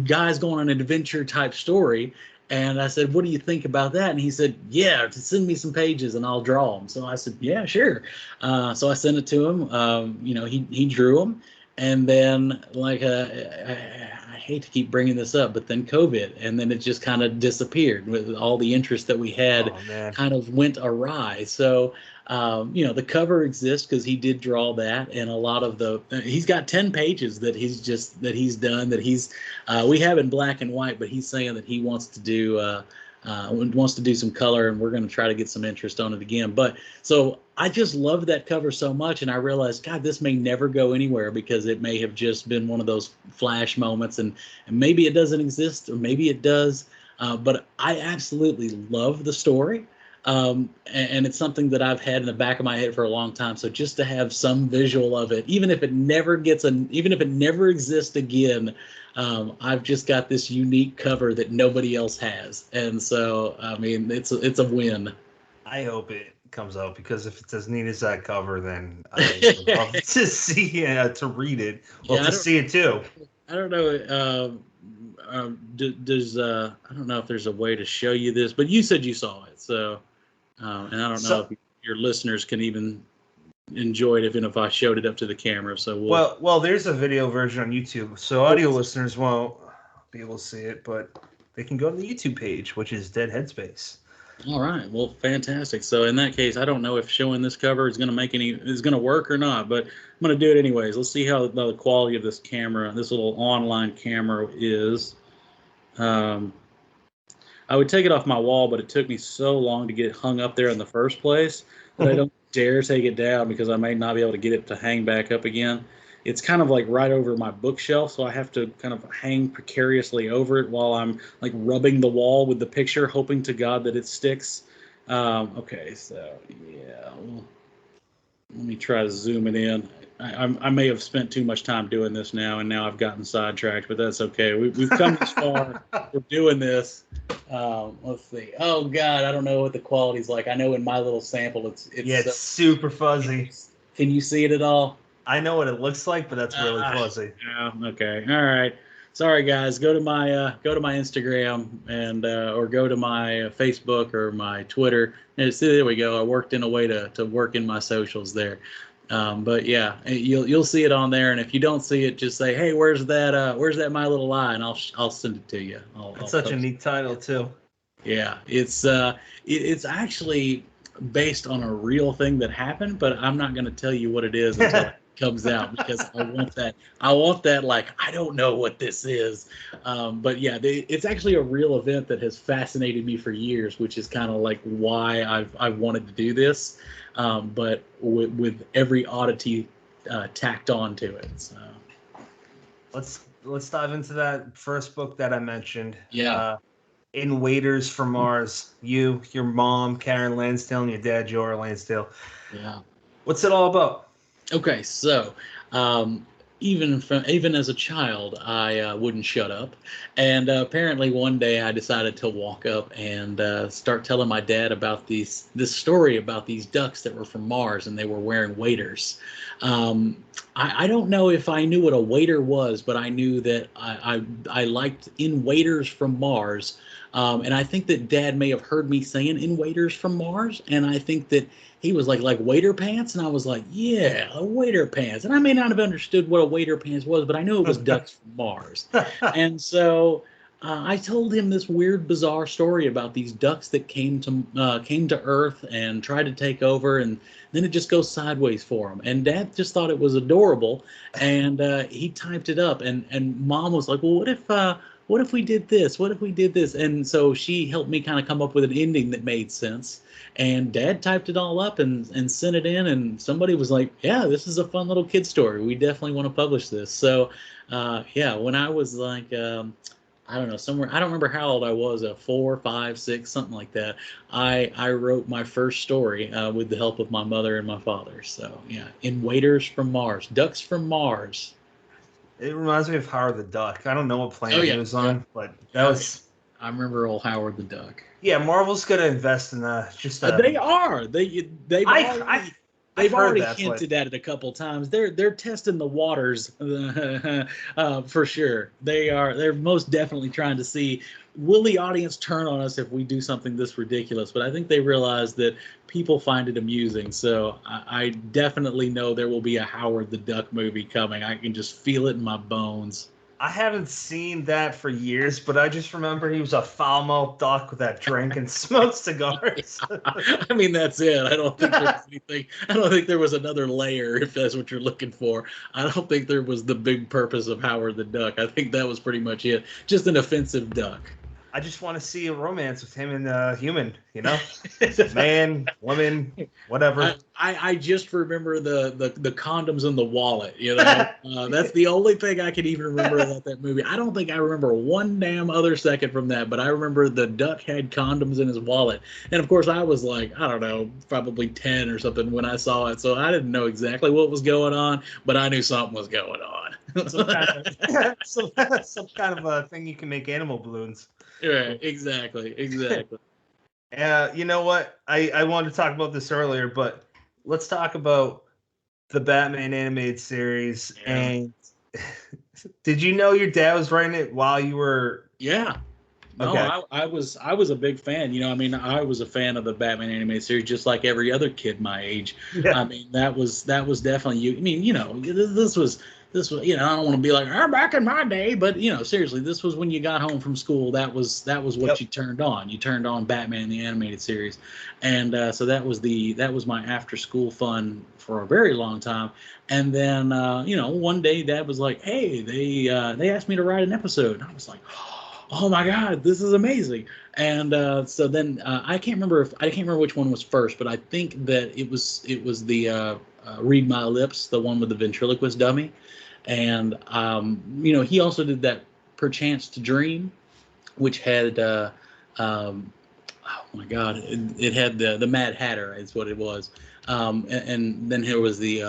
guys going on an adventure type story. And I said, what do you think about that? And he said, yeah, send me some pages and I'll draw them. So I said, yeah, sure. So I sent it to him. He drew them. And then, I hate to keep bringing this up, but then COVID, and then it just kind of disappeared with all the interest that we had, kind of went awry. So, the cover exists because he did draw that, and a lot of he's got 10 pages that he's done we have in black and white, but he's saying that he wants to do some color, and we're going to try to get some interest on it again. But so I just loved that cover so much, and I realized, God, this may never go anywhere because it may have just been one of those flash moments, and maybe it doesn't exist, or maybe it does. But I absolutely love the story. And it's something that I've had in the back of my head for a long time. So just to have some visual of it, even if it never exists again, I've just got this unique cover that nobody else has. And so, I mean, it's a win. I hope it comes out, because if it's as neat as that cover, then I would love to see to read it. Well, to see it too. I don't know. I don't know if there's a way to show you this, but you said you saw it, so and I don't know if your listeners can even enjoy it even if I showed it up to the camera. So well, there's a video version on YouTube, so audio listeners won't be able to see it, but they can go to the YouTube page, which is Dead Headspace. All right, well, fantastic. So in that case, I don't know if showing this cover is going to work or not, but I'm going to do it anyways. Let's see how the quality of this camera, this little online camera, is. I would take it off my wall, but it took me so long to get it hung up there in the first place that I don't dare take it down because I may not be able to get it to hang back up again. It's kind of like right over my bookshelf, so I have to kind of hang precariously over it while I'm like rubbing the wall with the picture, hoping to God that it sticks. Okay, so yeah, let me try to zoom it in. I may have spent too much time doing this now, and now I've gotten sidetracked, but that's okay. We've come this far. We're doing this. Let's see. Oh God, I don't know what the quality's like. I know in my little sample, it's super fuzzy. Can you see it at all? I know what it looks like, but that's really fuzzy. Okay. All right. Sorry, guys. Go to my Instagram and or go to my Facebook or my Twitter. And see, there we go. I worked in a way to work in my socials there. But yeah, you'll see it on there. And if you don't see it, just say, "Hey, where's that My Little Lie?" And I'll send it to you. It's such a neat title too. Yeah, it's actually based on a real thing that happened, but I'm not going to tell you what it is until it comes out because I want that like I don't know what this is. But yeah, it's actually a real event that has fascinated me for years, which is kind of like why I've wanted to do this. But with every oddity tacked on to it. So let's dive into that first book that I mentioned. Yeah. In Waiters from Mars, you, your mom, Karen Lansdale, and your dad, Joe Lansdale. Yeah. What's it all about? Okay, so even as a child, I wouldn't shut up, and apparently one day I decided to walk up and start telling my dad about this story about these ducks that were from Mars and they were wearing waders. I don't know if I knew what a waiter was, but I knew that I liked In Waiters from Mars. And I think that Dad may have heard me saying In Waiters from Mars, and I think that he was like waiter pants, and I was like, yeah, a waiter pants. And I may not have understood what a waiter pants was, but I knew it was ducks from Mars. And so I told him this weird, bizarre story about these ducks that came to Earth and tried to take over, and then it just goes sideways for them. And Dad just thought it was adorable, and he typed it up. And Mom was like, well, what if we did this? What if we did this? And so she helped me kind of come up with an ending that made sense. And Dad typed it all up and sent it in. And somebody was like, yeah, this is a fun little kid story. We definitely want to publish this. So, yeah, when I was like, I don't know, somewhere, I don't remember how old I was, 4, 5, 6, something like that. I wrote my first story with the help of my mother and my father. So, yeah, In Waiters from Mars, Ducks from Mars. It reminds me of Howard the Duck. I don't know what planet it was on, but that was. I remember old Howard the Duck. Yeah, Marvel's gonna invest in They are. They've already hinted at it a couple times. They're testing the waters for sure. They're most definitely trying to see, will the audience turn on us if we do something this ridiculous? But I think they realize that people find it amusing. So I definitely know there will be a Howard the Duck movie coming. I can just feel it in my bones. I haven't seen that for years, but I just remember he was a foul-mouthed duck that drank and smoked cigars. I mean, that's it. I don't think there's anything. I don't think there was another layer, if that's what you're looking for. I don't think there was the big purpose of Howard the Duck. I think that was pretty much it. Just an offensive duck. I just want to see a romance with him and a human, man, woman, whatever. I just remember the condoms in the wallet, That's the only thing I can even remember about that movie. I don't think I remember one damn other second from that, but I remember the duck had condoms in his wallet. And of course I was like, I don't know, probably 10 or something when I saw it. So I didn't know exactly what was going on, but I knew something was going on. some kind of a thing you can make animal balloons. Right, exactly. You know what? I wanted to talk about this earlier, but let's talk about the Batman animated series. Yeah. And did you know your dad was writing it while you were? Yeah. No, okay. I was a big fan. I was a fan of the Batman animated series, just like every other kid my age. Yeah. I mean, that was definitely you. I mean, this was, I don't want to be like, back in my day, but seriously, this was when you got home from school. That was what you turned on. You turned on Batman the animated series, and so that was my after school fun for a very long time. And then one day Dad was like, hey, they asked me to write an episode, and I was like, oh my God, this is amazing. And so then I can't remember which one was first, but I think that it was the Read My Lips, the one with the ventriloquist dummy. And he also did that Perchance to Dream, which had oh my God, it had the Mad Hatter is what it was. And then there was the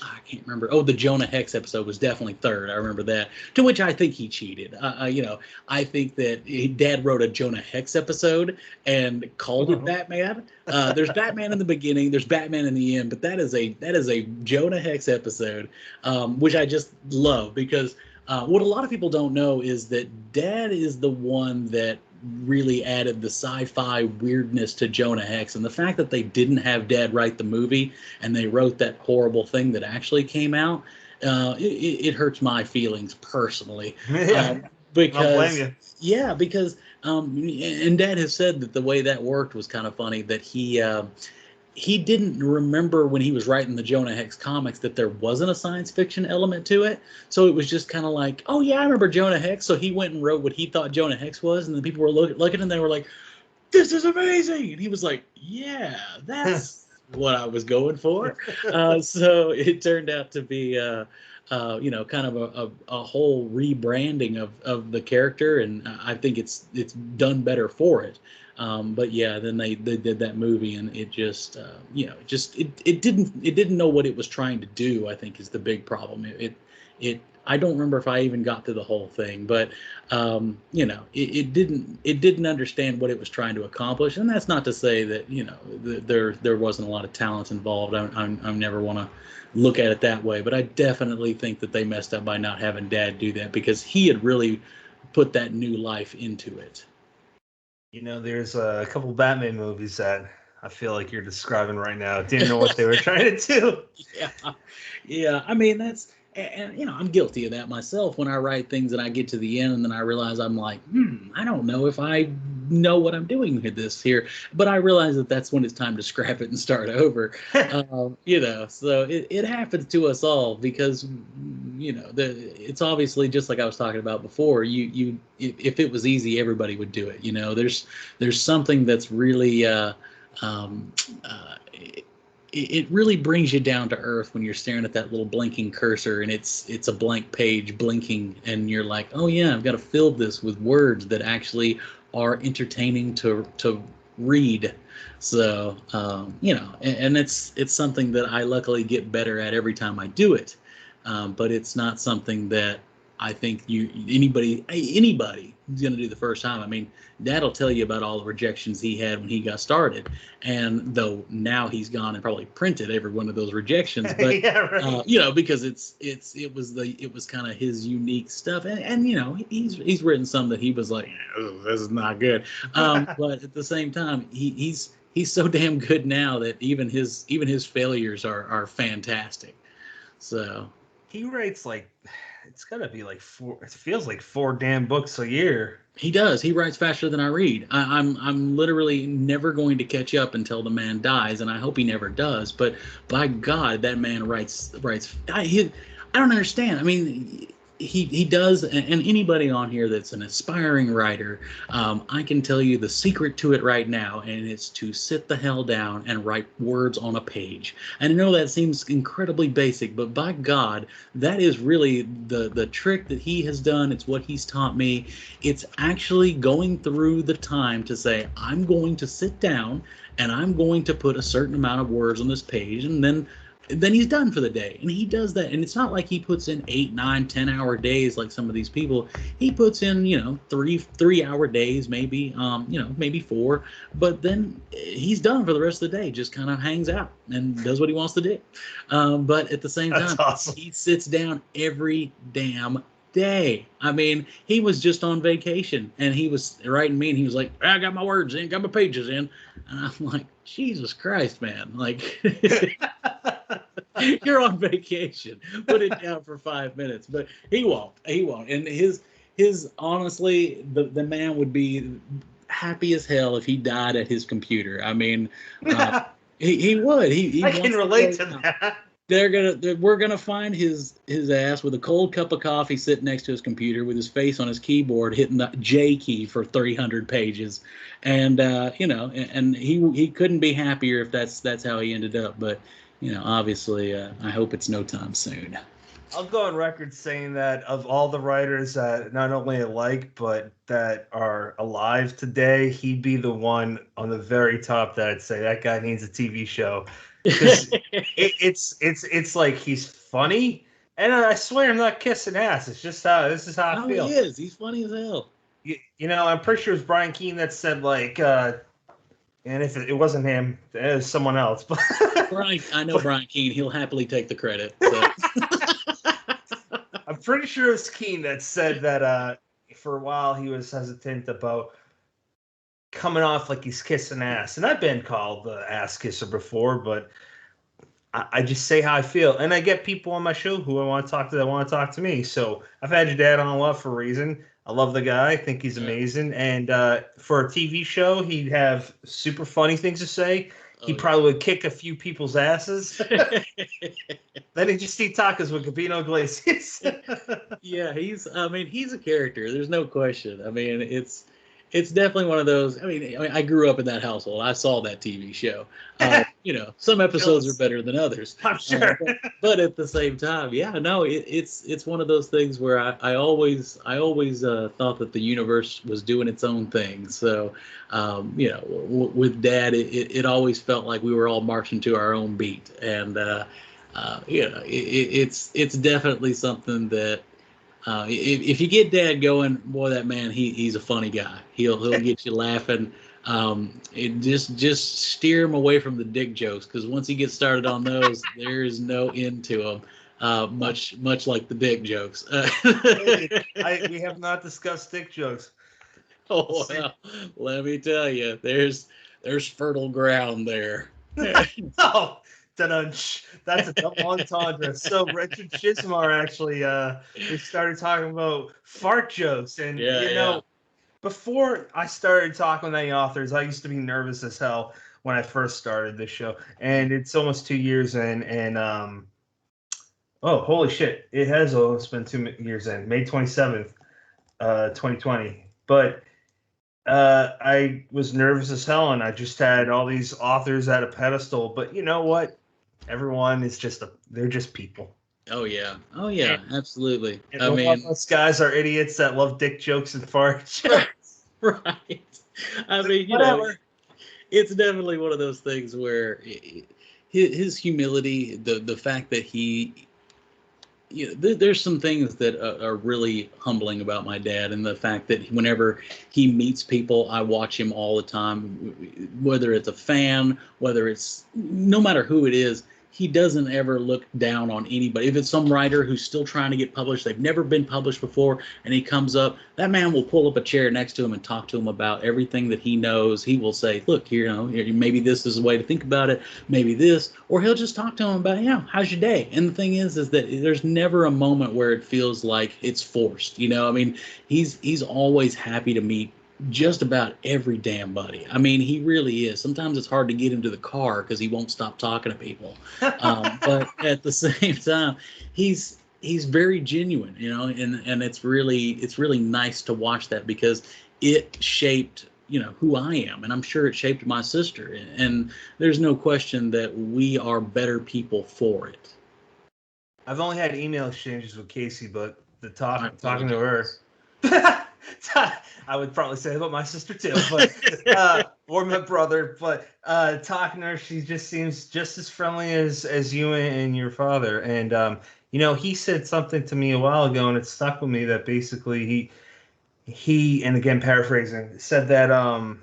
I can't remember. Oh, the Jonah Hex episode was definitely third. I remember that. To which I think he cheated. I think that Dad wrote a Jonah Hex episode and called it Batman. There's Batman in the beginning. There's Batman in the end. But that is a Jonah Hex episode, which I just love because what a lot of people don't know is that Dad is the one that really added the sci-fi weirdness to Jonah Hex, and the fact that they didn't have Dad write the movie and they wrote that horrible thing that actually came out, it hurts my feelings personally. Because and Dad has said that the way that worked was kind of funny, that he didn't remember when he was writing the Jonah Hex comics that there wasn't a science fiction element to it. So it was just kind of like, oh yeah, I remember Jonah Hex. So he went and wrote what he thought Jonah Hex was. And then people were looking and they were like, this is amazing. And he was like, yeah, that's what I was going for. So it turned out to be, kind of a whole rebranding of the character. And I think it's done better for it. But yeah, then they did that movie, and it just it didn't know what it was trying to do. I think is the big problem. I don't remember if I even got through the whole thing, but it didn't understand what it was trying to accomplish. And that's not to say that there wasn't a lot of talent involved. I never want to look at it that way, but I definitely think that they messed up by not having Dad do that, because he had really put that new life into it. There's a couple Batman movies that I feel like you're describing right now. Didn't know what they were trying to do. Yeah. I mean, and I'm guilty of that myself when I write things and I get to the end and then I realize I'm like, I don't know if I know what I'm doing with this here. But I realize that that's when it's time to scrap it and start over. So it happens to us all because, it's obviously just like I was talking about before. If it was easy, everybody would do it. There's something that's really it really brings you down to earth when you're staring at that little blinking cursor and it's a blank page blinking and you're like, oh yeah, I've got to fill this with words that actually are entertaining to read. So and it's something that I luckily get better at every time I do it, but it's not something that I think anybody who's going to do the first time. I mean, Dad'll tell you about all the rejections he had when he got started, and though now he's gone and probably printed every one of those rejections, but Yeah, right. because it was kind of his unique stuff, and he's written some that he was like, oh, this is not good, but at the same time he's so damn good now that even his failures are fantastic. So He writes like, it's gotta be like four. It feels like 4 damn books a year. he does. He writes faster than I read. I'm literally never going to catch up until the man dies, and I hope he never does. But by God, that man writes. I don't understand. I mean, he does, and anybody on here that's an aspiring writer, I can tell you the secret to it right now, and it's to sit the hell down and write words on a page. And I know that seems incredibly basic, but by God, that is really the trick that he has done. It's what he's taught me. It's actually going through the time to say, I'm going to sit down and I'm going to put a certain amount of words on this page, and then he's done for the day. And he does that, and it's not like he puts in 8, 9, 10-hour days like some of these people. He puts in 3-hour days, maybe maybe 4, but then he's done for the rest of the day. Just kind of hangs out and does what he wants to do, but at the same time, awesome. He sits down every damn day. I mean, he was just on vacation and he was writing me, and he was like, I got my words in, got my pages in, and I'm like, Jesus Christ, man, like you're on vacation, put it down for 5 minutes. But he won't, and his honestly, the man would be happy as hell if he died at his computer. I mean, he would. I can relate to that. We're gonna find his ass with a cold cup of coffee sitting next to his computer with his face on his keyboard hitting the J key for 300 pages, and and he couldn't be happier if that's how he ended up. But obviously, I hope it's no time soon. I'll go on record saying that of all the writers that not only I like, but that are alive today, he'd be the one on the very top that I'd say that guy needs a TV show. Because it's like he's funny, and I swear I'm not kissing ass. It's just this is how I feel. He is. He's funny as hell. I'm pretty sure it was Brian Keene that said like, and if it wasn't him, it was someone else. But I know Brian Keene. He'll happily take the credit. So. I'm pretty sure it was Keene that said that for a while he was hesitant about coming off like he's kissing ass, and I've been called the ass kisser before, but I just say how I feel, and I get people on my show who I want to talk to that want to talk to me. So I've had your dad on a lot for a reason. I love the guy. I think he's amazing, and for a TV show, he'd have super funny things to say. He probably would kick a few people's asses. Then he'd just eat tacos with Gabino Iglesias. Yeah, he's a character. There's no question. I mean, it's definitely one of those. I mean, I grew up in that household. I saw that TV show. Some episodes are better than others. I'm sure. But at the same time, yeah, no, it's one of those things where I always thought that the universe was doing its own thing. So, with Dad, it always felt like we were all marching to our own beat, and it's definitely something that. If you get Dad going, boy, that man, he's a funny guy. He'll get you laughing. Just steer him away from the dick jokes, because once he gets started on those, there's no end to them. Much like the dick jokes. We have not discussed dick jokes. Oh, well, let me tell you, there's fertile ground there. Oh. That's a double entendre. So Richard Chismar actually we started talking about fart jokes, and before I started talking with any authors, I used to be nervous as hell when I first started this show, and it's almost 2 years in, and oh holy shit, it has almost been 2 years in, May 27th, 2020, but I was nervous as hell, and I just had all these authors at a pedestal, but you know what? Everyone is they're just people. Oh yeah, absolutely. I mean, those guys are idiots that love dick jokes and fart jokes. Right. I mean, it's definitely one of those things where his humility, the fact that he there's some things that are really humbling about my dad, and the fact that whenever he meets people, I watch him all the time, whether it's a fan, whether it's no matter who it is. He doesn't ever look down on anybody. If it's some writer who's still trying to get published, they've never been published before, and he comes up, that man will pull up a chair next to him and talk to him about everything that he knows. He will say, look, maybe this is a way to think about it, maybe this, or he'll just talk to him about, how's your day? And the thing is that there's never a moment where it feels like it's forced. I mean, he's always happy to meet just about every damn buddy. I mean, he really is. Sometimes it's hard to get him to the car because he won't stop talking to people. But at the same time, he's very genuine, and it's really nice to watch that, because it shaped who I am, and I'm sure it shaped my sister, and there's no question that we are better people for it. I've only had email exchanges with Casey, but talking to her. I would probably say about my sister too, but or my brother. But talking to her, she just seems just as friendly as you and your father. And he said something to me a while ago, and it stuck with me. That basically he and again paraphrasing, said that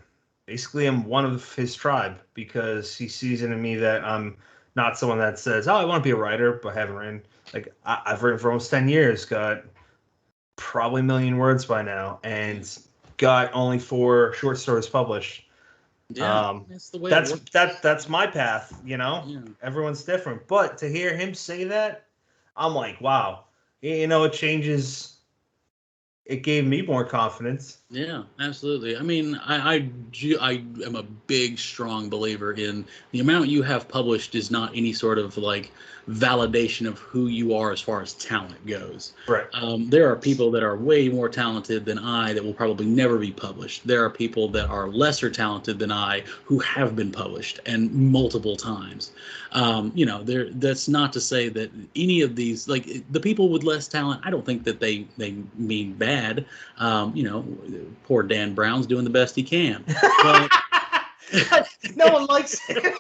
basically I'm one of his tribe, because he sees it in me that I'm not someone that says, oh, I want to be a writer, but haven't written. Like I've written for almost 10 years, got probably 1 million words by now, and got only 4 short stories published. Yeah, that's the way that's my path. Yeah. Everyone's different, but to hear him say that, I'm like, wow. It changes. It gave me more confidence. Yeah, absolutely. I mean, I am a big, strong believer in the amount you have published is not any sort of like validation of who you are as far as talent goes. Right. There are people that are way more talented than I that will probably never be published. There are people that are lesser talented than I who have been published, and multiple times. That's not to say that any of these, like the people with less talent, I don't think that they mean bad. Poor Dan Brown's doing the best he can. But no one likes him.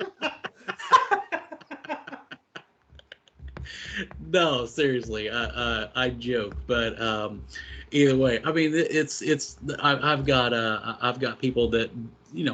No, seriously, I joke, but either way, I mean, I've got people that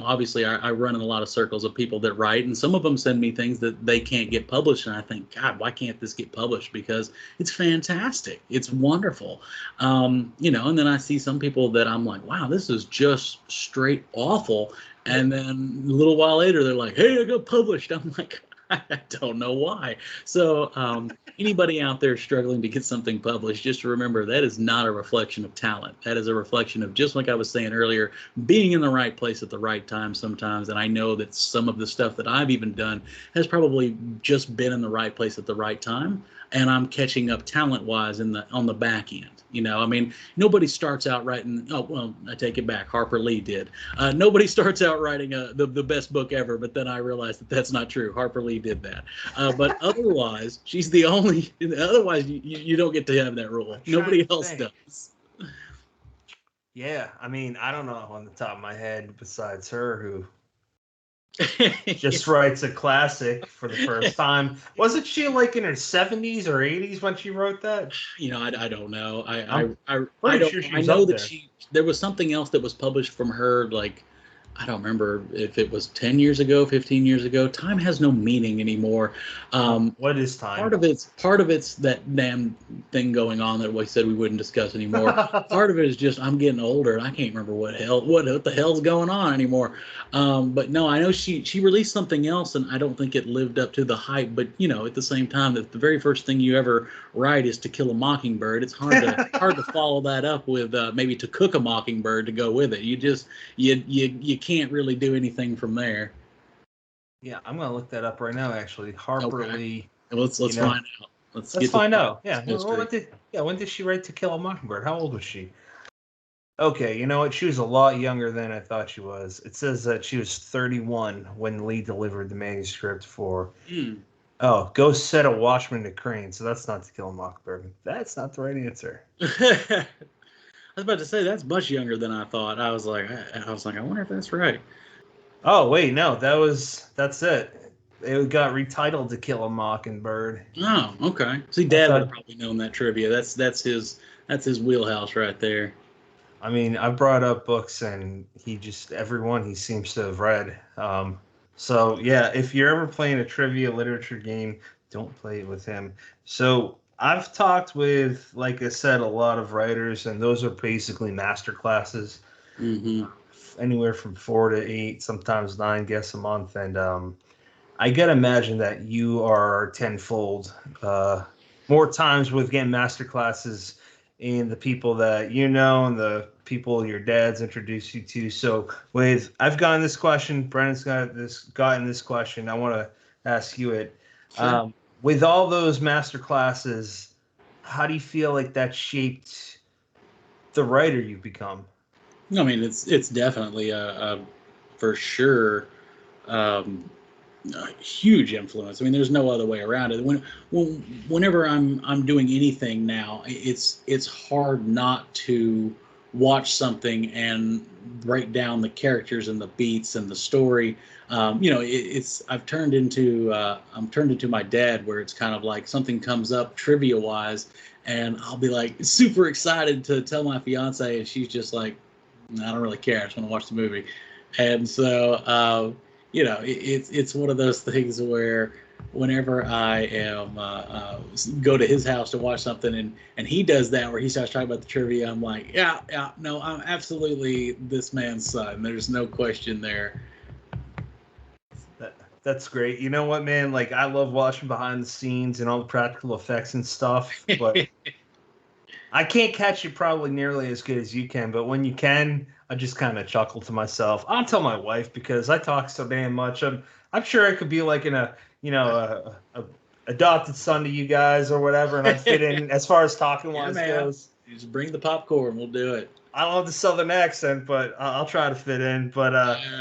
obviously I run in a lot of circles of people that write, and some of them send me things that they can't get published, and I think, God, why can't this get published? Because it's fantastic, it's wonderful, and then I see some people that I'm like, wow, this is just straight awful, and then a little while later they're like, hey, I got published. I'm like, I don't know why. So anybody out there struggling to get something published, just remember that is not a reflection of talent. That is a reflection of, just like I was saying earlier, being in the right place at the right time sometimes. And I know that some of the stuff that I've even done has probably just been in the right place at the right time. And I'm catching up talent-wise on the back end. I mean, nobody starts out writing. Oh, well, I take it back. Harper Lee did. Nobody starts out writing the best book ever, but then I realized that that's not true. Harper Lee did that. But otherwise, she's the only. Otherwise, you don't get to have that rule. Nobody else does. Yeah, I mean, I don't know on the top of my head besides her who just writes a classic for the first time. Wasn't she like in her 70s or 80s when she wrote that? I don't know. I know that there was something else that was published from her, like, I don't remember if it was 10 years ago, 15 years ago. Time has no meaning anymore. What is time? Part of it's that damn thing going on that we said we wouldn't discuss anymore. Part of it is just I'm getting older and I can't remember what the hell's going on anymore. But no, I know she released something else, and I don't think it lived up to the hype. But at the same time, that the very first thing you ever write is To Kill a Mockingbird. It's hard to follow that up with maybe To Cook a Mockingbird to go with it. You can't really do anything from there. Yeah, I'm gonna look that up right now. Actually, Harper Lee. Let's find out. Let's find out. Yeah. When did she write To Kill a Mockingbird? How old was she? Okay, you know what? She was a lot younger than I thought she was. It says that she was 31 when Lee delivered the manuscript for. Oh, Go Set a Watchman to Crane. So that's not To Kill a Mockingbird. That's not the right answer. I was about to say that's much younger than I thought. I was like, I wonder if that's right. Oh wait, no, that's it. It got retitled To Kill a Mockingbird. Oh, okay. See, I Dad would thought, have probably known that trivia. That's his wheelhouse right there. I mean, I brought up books, and he just everyone he seems to have read. So yeah, if you're ever playing a trivia literature game, don't play it with him. So I've talked with, like I said, a lot of writers, and those are basically master classes, Hmm. anywhere from 4 to 8, sometimes 9 guests a month, and I gotta imagine that you are tenfold more times with getting master classes in the people that you know and the people your dad's introduced you to. So I've gotten this question, Brennan's gotten this question. I want to ask you it. Sure. Um, with all those master classes, how do you feel like that shaped the writer you've become? I mean, it's definitely a for sure um, a huge influence. I mean, there's no other way around it. Whenever I'm doing anything now, it's hard not to watch something and break down the characters and the beats and the story. It's I'm turned into my dad, where it's kind of like something comes up trivia wise, and I'll be like super excited to tell my fiance, and she's just like, I don't really care. I just want to watch the movie. And so, it's one of those things where whenever I am go to his house to watch something, and he does that where he starts talking about the trivia, I'm like, yeah, yeah, no, I'm absolutely this man's son. There's no question there. That, that's great. You know what, man? Like, I love watching behind the scenes and all the practical effects and stuff, but I can't catch it probably nearly as good as you can. But when you can, I just kind of chuckle to myself. I'll tell my wife because I talk so damn much. I'm sure I could be like in a adopted son to you guys or whatever, and I'd fit in as far as talking Yeah, wise man. goes. You just bring the popcorn. We'll do it. I don't have the southern accent, but I'll try to fit in. But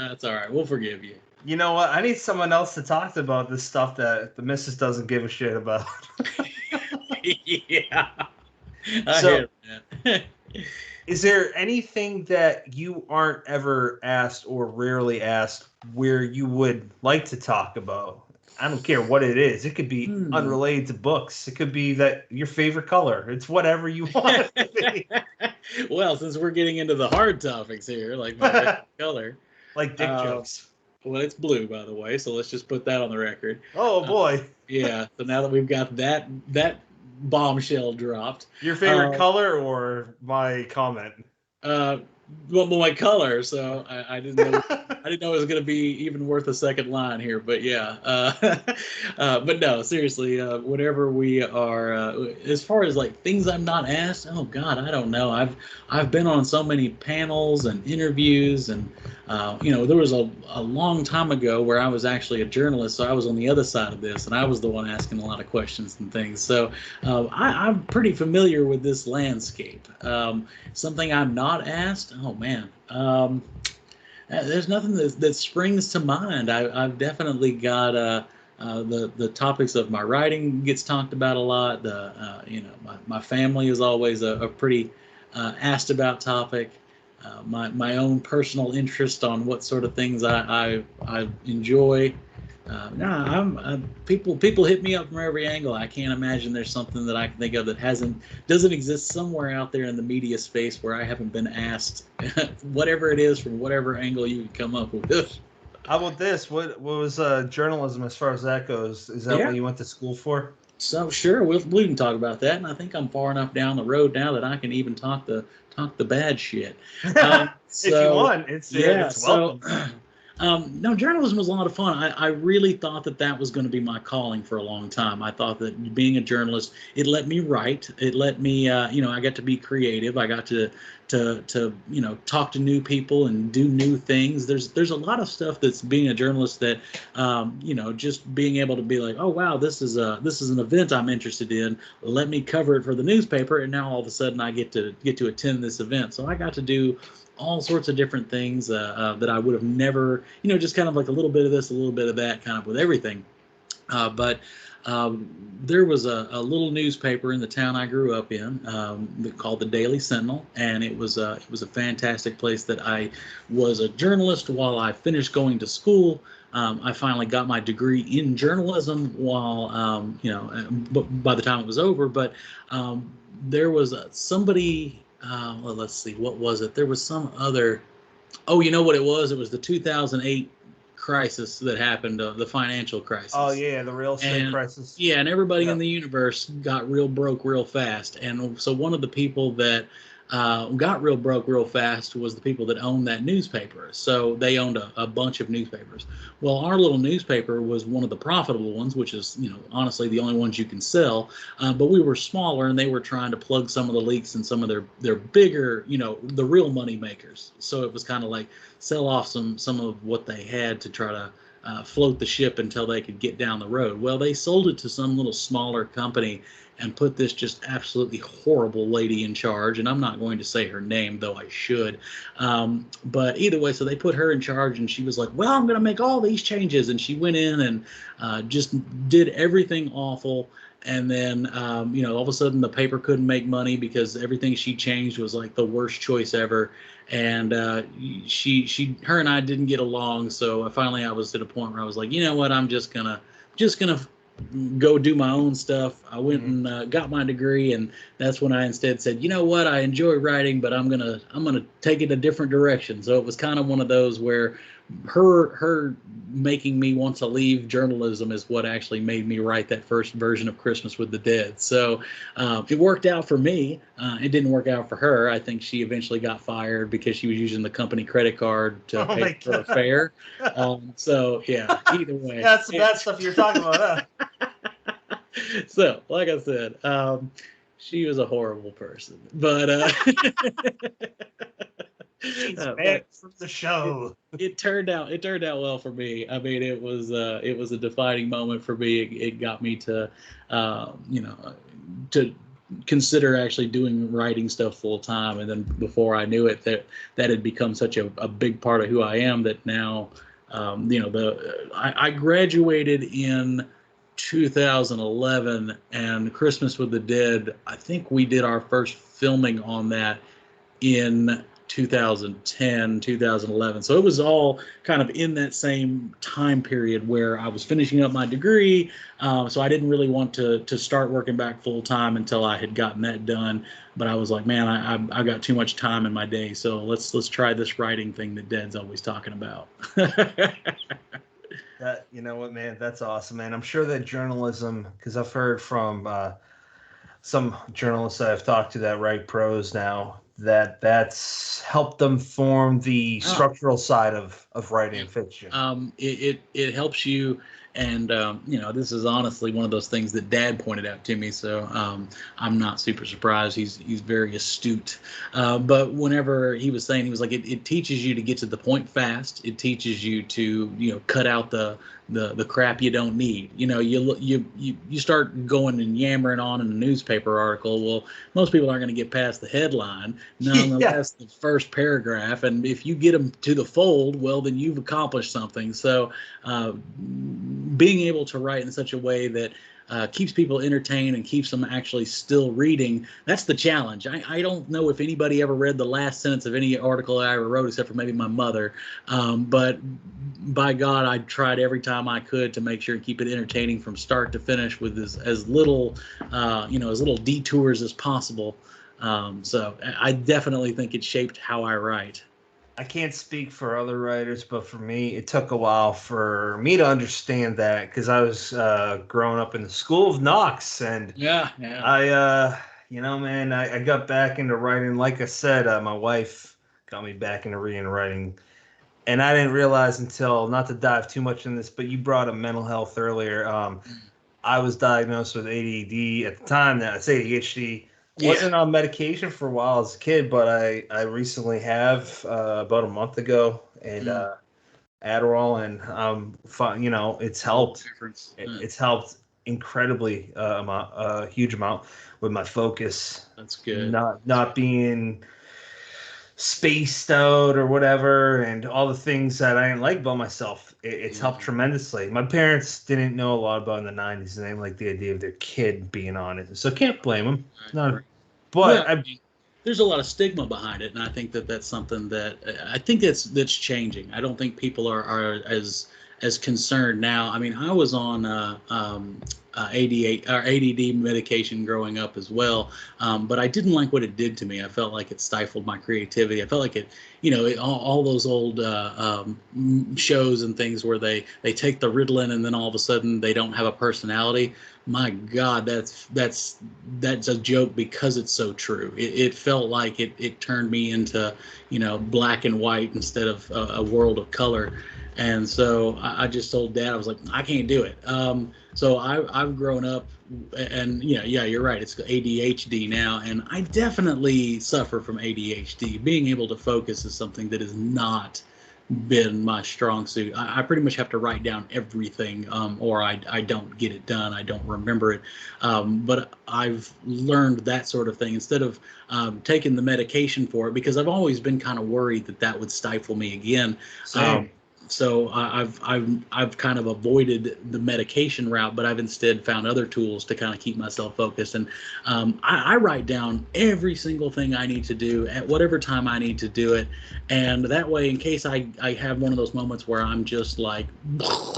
That's all right. We'll forgive you. you know what? I need someone else to talk to about this stuff that the missus doesn't give a shit about. Yeah, I So, hear that. is there anything that you aren't ever asked or rarely asked where you would like to talk about? I don't care what it is. It could be Hmm. unrelated to books. It could be that your favorite color. It's whatever you want it to be. Well, since we're getting into the hard topics here, like my favorite color, Like dick uh, jokes. well, it's blue, by the way. So let's just put that on the record. Oh Uh, boy. yeah. So now that we've got that bombshell dropped, Your favorite uh, color or my comment? uh, well, my color. So I didn't know. I didn't know it was going to be even worth a second line here, but yeah. But no, seriously, whenever we are, as far as like things I'm not asked, oh God, I don't know. I've been on so many panels and interviews, and there was a long time ago where I was actually a journalist, so I was on the other side of this, and I was the one asking a lot of questions and things. So I'm pretty familiar with this landscape. Something I'm not asked, oh man. There's nothing that springs to mind. I've definitely got the topics of my writing gets talked about a lot. My family is always a pretty asked about topic. My own personal interest on what sort of things I enjoy. No, people hit me up from every angle. I can't imagine there's something that I can think of that doesn't exist somewhere out there in the media space where I haven't been asked whatever it is from whatever angle you could come up with. How about this? What was journalism as far as that goes? Is that what Yeah. you went to school for? So sure, we can talk about that, and I think I'm far enough down the road now that I can even talk the bad shit. If you So want, yeah, it's welcome. no, journalism was a lot of fun. I really thought that was going to be my calling for a long time. I thought that being a journalist, it let me write. It let me, I got to be creative. I got to talk to new people and do new things. There's a lot of stuff that's being a journalist that, just being able to be like, oh wow, this is an event I'm interested in. Let me cover it for the newspaper, and now all of a sudden I get to attend this event. So I got to do all sorts of different things that I would have never, just kind of like a little bit of this, a little bit of that, kind of with everything. But There was a little newspaper in the town I grew up in called the Daily Sentinel, and it was a fantastic place that I was a journalist while I finished going to school. I finally got my degree in journalism while by the time it was over. But there was somebody. Well, let's see, what was it? There was some other. Oh, you know what it was? It was the 2008 crisis that happened, the financial crisis. Oh yeah, the real estate crisis. Yeah, and everybody in the universe got real broke real fast. And so one of the people that got real broke real fast was the people that owned that newspaper. So they owned a bunch of newspapers. Well, our little newspaper was one of the profitable ones, which is, honestly the only ones you can sell. But we were smaller, and they were trying to plug some of the leaks in some of their bigger, the real money makers. So it was kind of like sell off some of what they had to try to float the ship until they could get down the road. Well, they sold it to some little smaller company and put this just absolutely horrible lady in charge. And I'm not going to say her name, though I should. But either way, so they put her in charge, and she was like, well, I'm going to make all these changes. And she went in and just did everything awful. And then, all of a sudden the paper couldn't make money because everything she changed was like the worst choice ever. And her and I didn't get along. So finally I was at a point where I was like, you know what, I'm just gonna go do my own stuff. I went and got my degree, and that's when I instead said, you know what, I enjoy writing, but I'm gonna take it a different direction. So it was kind of one of those where her making me want to leave journalism is what actually made me write that first version of Christmas with the Dead. So it worked out for me. It didn't work out for her. I think she eventually got fired because she was using the company credit card to pay for her fare. So yeah, either way. That's the bad stuff you're talking about, huh? So, like I said, she was a horrible person, but she's banned from the show. It turned out well for me. I mean, it was a defining moment for me. It got me to to consider actually doing writing stuff full time. And then before I knew it, that had become such a big part of who I am that now, I graduated in 2011, and Christmas with the Dead, I think we did our first filming on that in 2010, 2011. So it was all kind of in that same time period where I was finishing up my degree. So I didn't really want to start working back full time until I had gotten that done. But I was like, man, I got too much time in my day. So let's try this writing thing that Dad's always talking about. That, you know what, man, that's awesome, man. I'm sure that journalism, because I've heard from some journalists that I've talked to that write prose now, that's helped them form the structural side of writing fiction. It helps you, and this is honestly one of those things that Dad pointed out to me, so I'm not super surprised. He's very astute, but whenever he was saying, he was like, it teaches you to get to the point fast. It teaches you to cut out the crap you don't need. You start going and yammering on in a newspaper article. Well, most people aren't going to get past the headline, nonetheless the first paragraph. And if you get them to the fold, well, then you've accomplished something. So being able to write in such a way that keeps people entertained and keeps them actually still reading, that's the challenge. I don't know if anybody ever read the last sentence of any article I ever wrote, except for maybe my mother. But by God, I tried every time I could to make sure and keep it entertaining from start to finish with as little, as little detours as possible. So I definitely think it shaped how I write. I can't speak for other writers, but for me, it took a while for me to understand that, because I was growing up in the School of Knox, and I got back into writing. Like I said, my wife got me back into reading and writing, and I didn't realize until, not to dive too much in this, but you brought up mental health earlier. I was diagnosed with ADD at the time. Now it's ADHD. Wasn't on medication for a while as a kid, but I recently have about a month ago, and Adderall, and it's helped. It's helped incredibly, a huge amount with my focus. That's good. Not being spaced out or whatever, and all the things that I didn't like about myself. It's helped tremendously. My parents didn't know a lot about in the '90s, and they didn't like the idea of their kid being on it, so can't blame them. Right. But well, there's a lot of stigma behind it, and I think that that's something that I think that's changing. I don't think people are as concerned now. I mean, I was on ADHD or ADD medication growing up as well, but I didn't like what it did to me. I felt like it stifled my creativity. I felt like it, all those old shows and things where they take the Ritalin and then all of a sudden they don't have a personality. My God, that's a joke because it's so true. It felt like it turned me into, black and white instead of a world of color. And so I just told Dad, I was like, I can't do it. So I've grown up, and yeah, you're right. It's ADHD now, and I definitely suffer from ADHD. Being able to focus is something that has not been my strong suit. I pretty much have to write down everything, or I don't get it done. I don't remember it. But I've learned that sort of thing instead of taking the medication for it, because I've always been kind of worried that would stifle me again. So I've kind of avoided the medication route, but I've instead found other tools to kind of keep myself focused. And I write down every single thing I need to do at whatever time I need to do it. And that way, in case I have one of those moments where I'm just like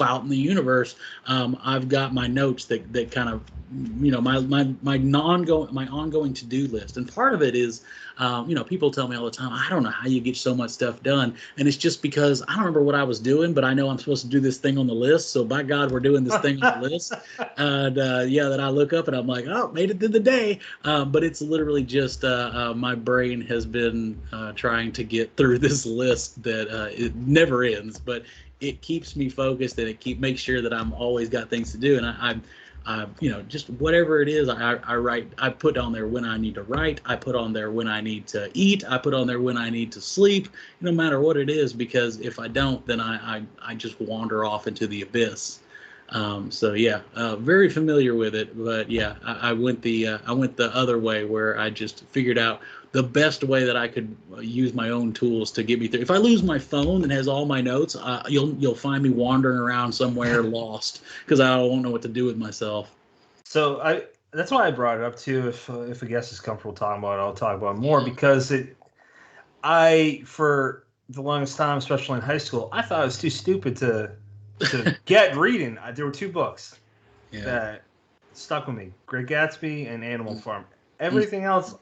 out in the universe, I've got my notes that kind of, my ongoing to-do list. And part of it is, people tell me all the time, I don't know how you get so much stuff done. And it's just because I don't remember what I was doing, but I know I'm supposed to do this thing on the list. So by God, we're doing this thing on the list. And that I look up and I'm like, oh, made it through the day. But it's literally just my brain has been trying to get through this list that it never ends, but it keeps me focused, and it makes sure that I'm always got things to do. And I'm just whatever it is, I write. I put on there when I need to write. I put on there when I need to eat. I put on there when I need to sleep. No matter what it is, because if I don't, then I just wander off into the abyss. Very familiar with it. But yeah, I went the other way, where I just figured out the best way that I could use my own tools to get me through. If I lose my phone that has all my notes, you'll find me wandering around somewhere lost, because I won't know what to do with myself. So that's why I brought it up too. If a guest is comfortable talking about it, I'll talk about it more, because for the longest time, especially in high school, I thought I was too stupid to get reading. There were two books that stuck with me: Great Gatsby and Animal Farm. Everything else,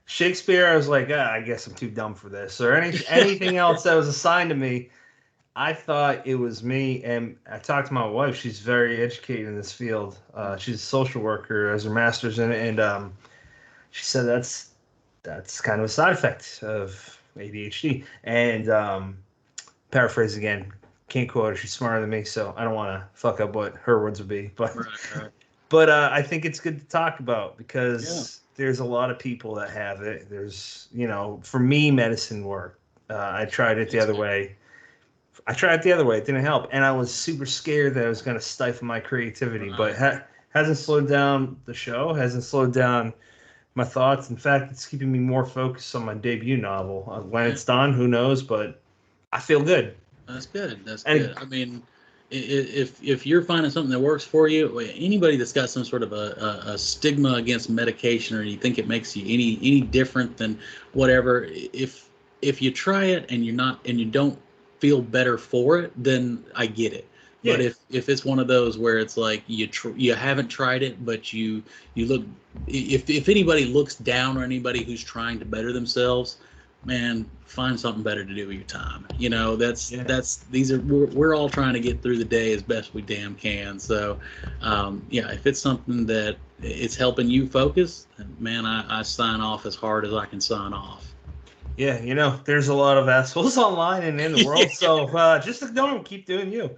Shakespeare, I was like, I guess I'm too dumb for this. Or anything else that was assigned to me, I thought it was me. And I talked to my wife. She's very educated in this field. She's a social worker, has her master's in it, and she said that's kind of a side effect of ADHD. And paraphrase again, can't quote her. She's smarter than me, so I don't want to fuck up what her words would be. But right. But I think it's good to talk about, because there's a lot of people that have it. There's, for me, medicine worked. I tried it the other way. It didn't help. And I was super scared that I was going to stifle my creativity. Right. But hasn't slowed down the show, hasn't slowed down my thoughts. In fact, it's keeping me more focused on my debut novel. When it's done, who knows? But I feel good. That's good. Good. I mean, if you're finding something that works for you, anybody that's got some sort of a stigma against medication, or you think it makes you any different than whatever, if you try it and you don't feel better for it, then I get it. Yeah. But if it's one of those where it's like you haven't tried it, but you look, if anybody looks down on anybody who's trying to better themselves, man, find something better to do with your time. We're all trying to get through the day as best we damn can. So, if it's something that it's helping you focus, man, I sign off as hard as I can sign off. Yeah, there's a lot of assholes online and in the world. So just ignore them. Keep doing you.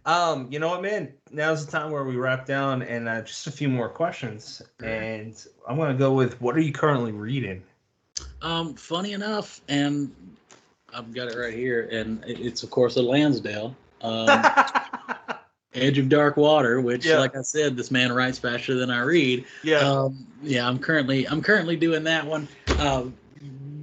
You know what, man? Now's the time where we wrap down, and just a few more questions. And I'm going to go with, what are you currently reading? Funny enough, and I've got it right here, and it's of course a Lansdale, Edge of Dark Water, which, like I said, this man writes faster than I read. I'm currently doing that one.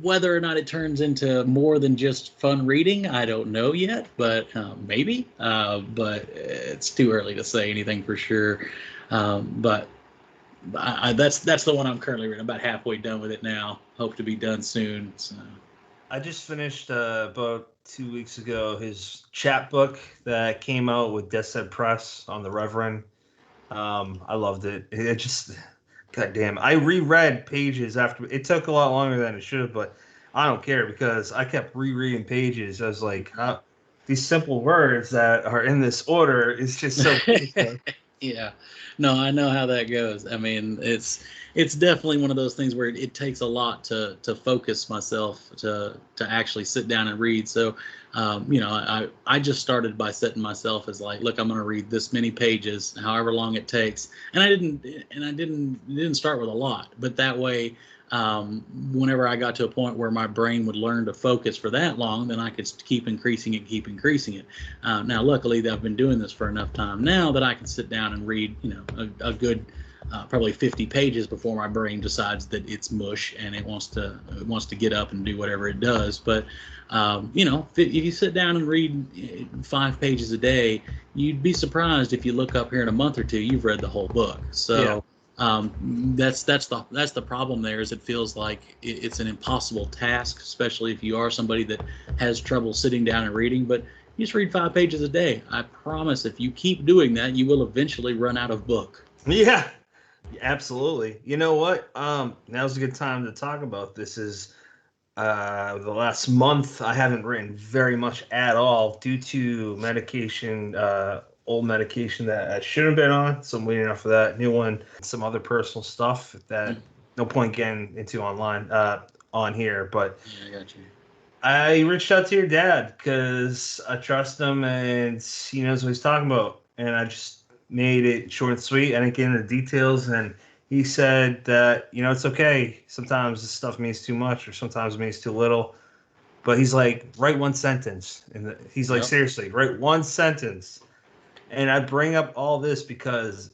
Whether or not it turns into more than just fun reading, I don't know yet, but maybe. But it's too early to say anything for sure. But that's the one I'm currently reading. I'm about halfway done with it now. Hope to be done soon. So. I just finished about 2 weeks ago his chapbook that came out with Death Set Press on the Reverend. I loved it. It just, goddamn, I reread pages after. It took a lot longer than it should have, but I don't care because I kept rereading pages. I was like, these simple words that are in this order is just so cool. Yeah, no, I know how that goes. I mean, it's definitely one of those things where it takes a lot to focus myself to actually sit down and read. So, I just started by setting myself as like, look, I'm going to read this many pages, however long it takes, and I didn't start with a lot, but that way. Whenever I got to a point where my brain would learn to focus for that long, then I could keep increasing it. Now, luckily, I've been doing this for enough time now that I can sit down and read, a good probably 50 pages before my brain decides that it's mush and it wants to get up and do whatever it does. But if you sit down and read 5 pages a day, you'd be surprised if you look up here in a month or two, you've read the whole book. So. Yeah. That's the problem there is it feels like it's an impossible task, especially if you are somebody that has trouble sitting down and reading, but you just read 5 pages a day. I promise if you keep doing that, you will eventually run out of book. Yeah, absolutely. You know what? Now's a good time to talk about this is the last month I haven't written very much at all due to medication, old medication that I should have been on, so I'm waiting off for that new one. Some other personal stuff that no point getting into online on here, but yeah, I got you. I reached out to your dad because I trust him and he knows what he's talking about, and I just made it short and sweet. I didn't get into the details, and he said that it's okay. Sometimes this stuff means too much, or sometimes it means too little. But he's like, write one sentence, and he's like, seriously, write one sentence. And I bring up all this because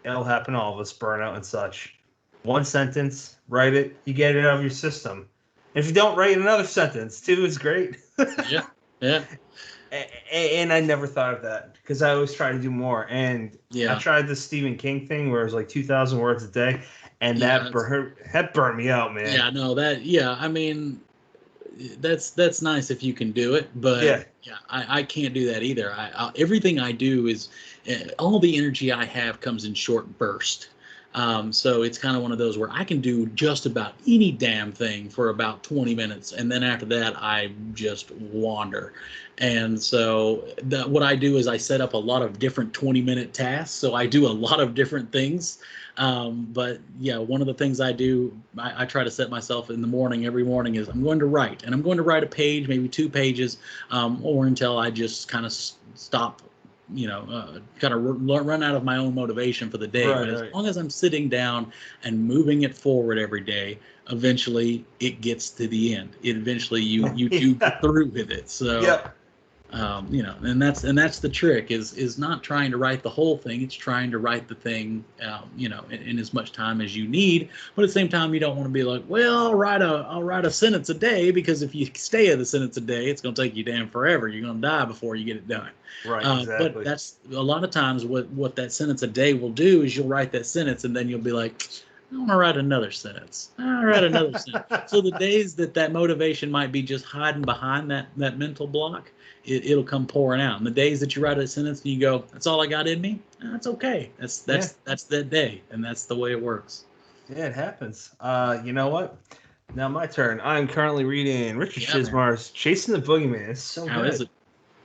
it'll happen to all of us, burnout and such. One sentence, write it, you get it out of your system. And if you don't write another sentence, too, is great. Yeah. And I never thought of that because I always try to do more. And I tried the Stephen King thing where it was like 2,000 words a day, and that burned me out, man. Yeah, no, I mean, that's nice if you can do it, but I can't do that either. Everything I do is all the energy I have comes in short bursts. So it's kind of one of those where I can do just about any damn thing for about 20 minutes, and then after that I just wander. And so what I do is I set up a lot of different 20-minute tasks, so I do a lot of different things. But yeah, one of the things I do, I try to set myself in the morning, every morning, is I'm going to write, and I'm going to write a page, maybe 2 pages, or until I just kind of stop, kind of run out of my own motivation for the day. Right, but as long as I'm sitting down and moving it forward every day, eventually it gets to the end. Eventually you do get through with it. So. And that's the trick is not trying to write the whole thing. It's trying to write the thing, in as much time as you need. But at the same time, you don't want to be like, well, I'll write a sentence a day, because if you stay at the sentence a day, it's going to take you damn forever. You're going to die before you get it done. Right. Exactly. But that's a lot of times what that sentence a day will do is you'll write that sentence and then you'll be like, I want to write another sentence. I'll write another sentence. So the days that motivation might be just hiding behind that mental block, it'll come pouring out. And the days that you write a sentence and you go, that's all I got in me, that's okay. That's that day, and that's the way it works. Yeah, it happens. You know what? Now my turn. I'm currently reading Richard Chizmar's Chasing the Boogeyman. It's so How good. is it?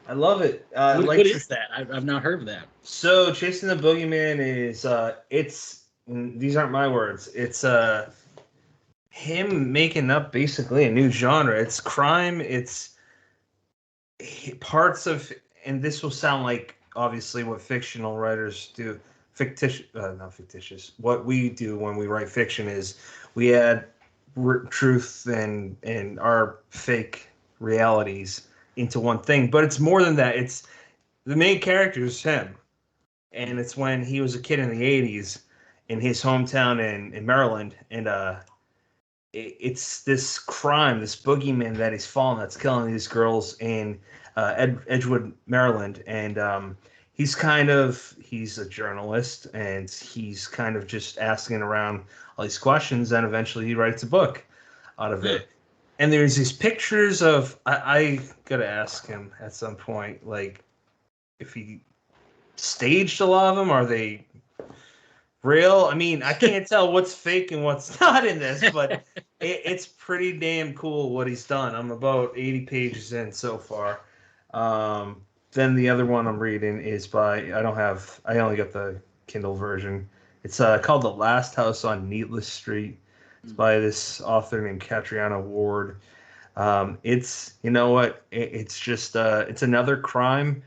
I love it. What is that? I've not heard of that. So Chasing the Boogeyman is these aren't my words. It's him making up basically a new genre. It's crime. It's parts of, and this will sound like obviously what fictional writers do. Not fictitious. What we do when we write fiction is we add truth and our fake realities into one thing. But it's more than that. It's the main character is him, and it's when he was a kid in the 80s in his hometown in Maryland, and it's this crime, this boogeyman that he's fallen that's killing these girls in Edgewood, Maryland, and he's a journalist, and he's kind of just asking around all these questions, and eventually he writes a book out of it. And there's these pictures of I gotta ask him at some point, like if he staged a lot of them. Are they real? I mean, I can't tell what's fake and what's not in this, but it's pretty damn cool what he's done. I'm about 80 pages in so far. Then the other one I'm reading is by I only got the Kindle version. It's called The Last House on Needless Street. It's by this author named Catriona Ward. It's, you know what? It's just it's another crime.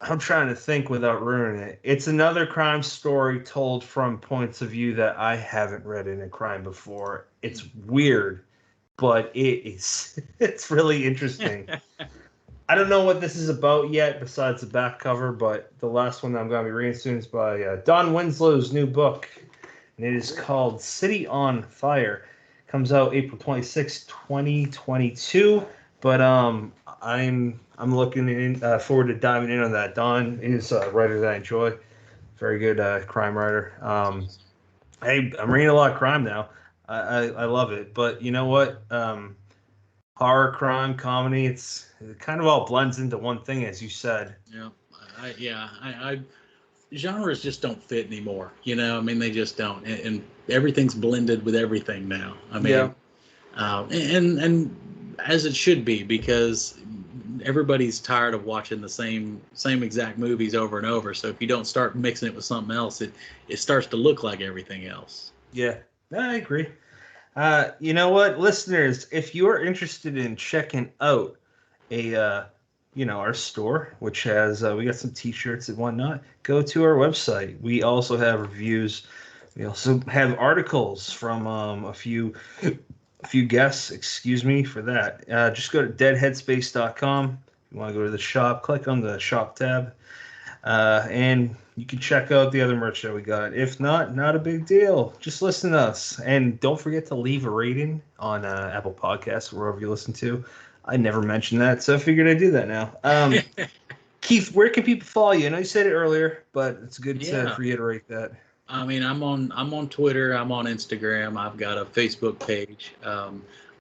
I'm trying to think without ruining it. It's another crime story told from points of view that I haven't read in a crime before. It's weird, but it's really interesting. I don't know what this is about yet besides the back cover, but the last one that I'm going to be reading soon is by Don Winslow's new book, and it is called City on Fire. Comes out April 26, 2022, but I'm looking forward to diving in on that. Don is a writer that I enjoy, very good crime writer. Hey, I'm reading a lot of crime now. I love it, but you know what? Horror, crime, comedy, it kind of all blends into one thing, as you said. I genres just don't fit anymore. You know, I mean, they just don't, and everything's blended with everything now. I mean, and as it should be, because everybody's tired of watching the same exact movies over and over. So if you don't start mixing it with something else, it starts to look like everything else. Yeah, I agree. You know what, listeners, if you are interested in checking out our store, which has we got some t-shirts and whatnot, go to our website. We also have reviews. We also have articles from a few guests. Excuse me for that. Just go to deadheadspace.com. If you want to go to the shop, click on the shop tab, and you can check out the other merch that we got. If not a big deal. Just listen to us. And don't forget to leave a rating on Apple Podcasts, wherever you listen to. I never mentioned that, so I figured I'd do that now. Keith, where can people follow you? I know you said it earlier, but it's good to reiterate that. I mean, I'm on Twitter. I'm on Instagram. I've got a Facebook page.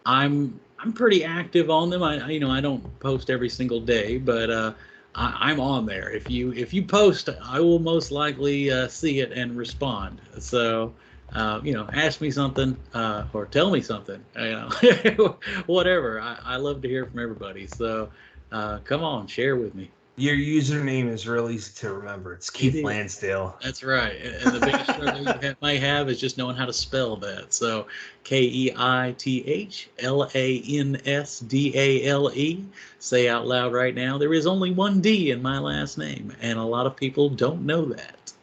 I'm pretty active on them. I don't post every single day, but I'm on there. If you post, I will most likely see it and respond. So, ask me something or tell me something. Whatever. I love to hear from everybody. So, come on, share with me. Your username is real easy to remember. It's Keith Lansdale. That's right. And the biggest struggle you might have is just knowing how to spell that. So KeithLansdale. Say out loud right now, there is only one D in my last name, and a lot of people don't know that.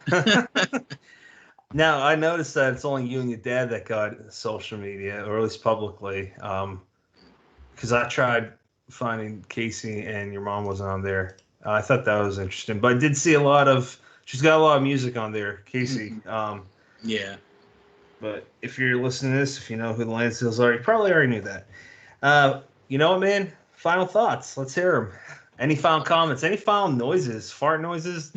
Now, I noticed that it's only you and your dad that got social media, or at least publicly, because I tried finding Casey and your mom wasn't on there. I thought that was interesting, but I did see she's got a lot of music on there, Casey. Yeah. But if you're listening to this, if you know who the Lansdales are, you probably already knew that. You know what, man? Final thoughts. Let's hear them. Any final comments? Any final noises? Fart noises?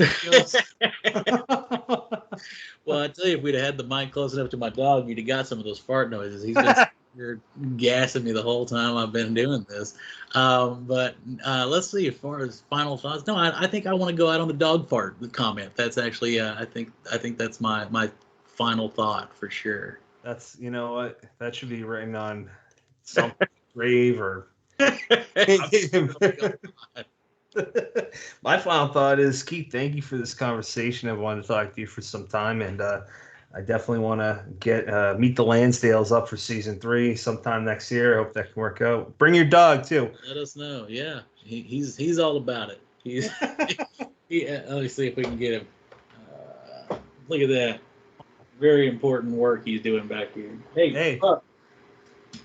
Well, I tell you, if we'd have had the mic close enough to my dog, you'd have got some of those fart noises. He's been you're gassing me the whole time I've been doing this. But let's see, as far as final thoughts, no, I think I want to go out on the dog fart comment. That's actually, I think that's my final thought for sure. That's, you know what, that should be written on some grave or. My final thought is, Keith, thank you for this conversation. I wanted to talk to you for some time, and I definitely want to get meet the Lansdales up for season 3 sometime next year. I hope that can work out. Bring your dog too. Let us know. Yeah, he's all about it. Let me see if we can get him. Look at that. Very important work he's doing back here. Hey.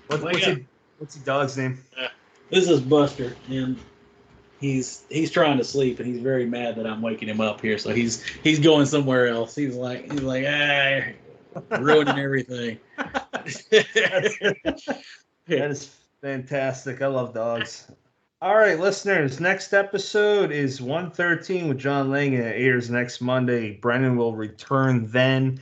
What's your dog's name? This is Buster, and he's trying to sleep, and he's very mad that I'm waking him up here. So he's going somewhere else. He's like, ruining everything. That is fantastic. I love dogs. All right, listeners. Next episode is 113 with John Langan. It airs next Monday. Brennan will return then.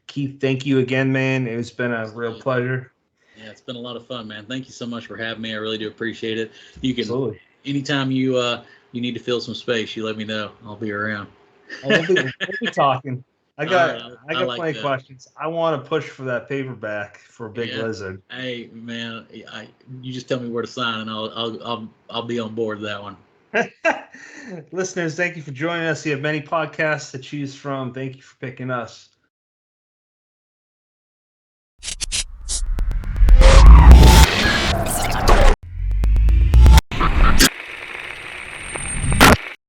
Keith, thank you again, man. It's been a real pleasure. Yeah, it's been a lot of fun, man. Thank you so much for having me. I really do appreciate it. You can Absolutely. anytime you need to fill some space, you let me know. I'll be around. We'll be talking. I got like plenty that. of questions. I want to push for that paperback for Big Lizard. Hey, man, you just tell me where to sign, and I'll be on board with that one. Listeners, thank you for joining us. You have many podcasts to choose from. Thank you for picking us.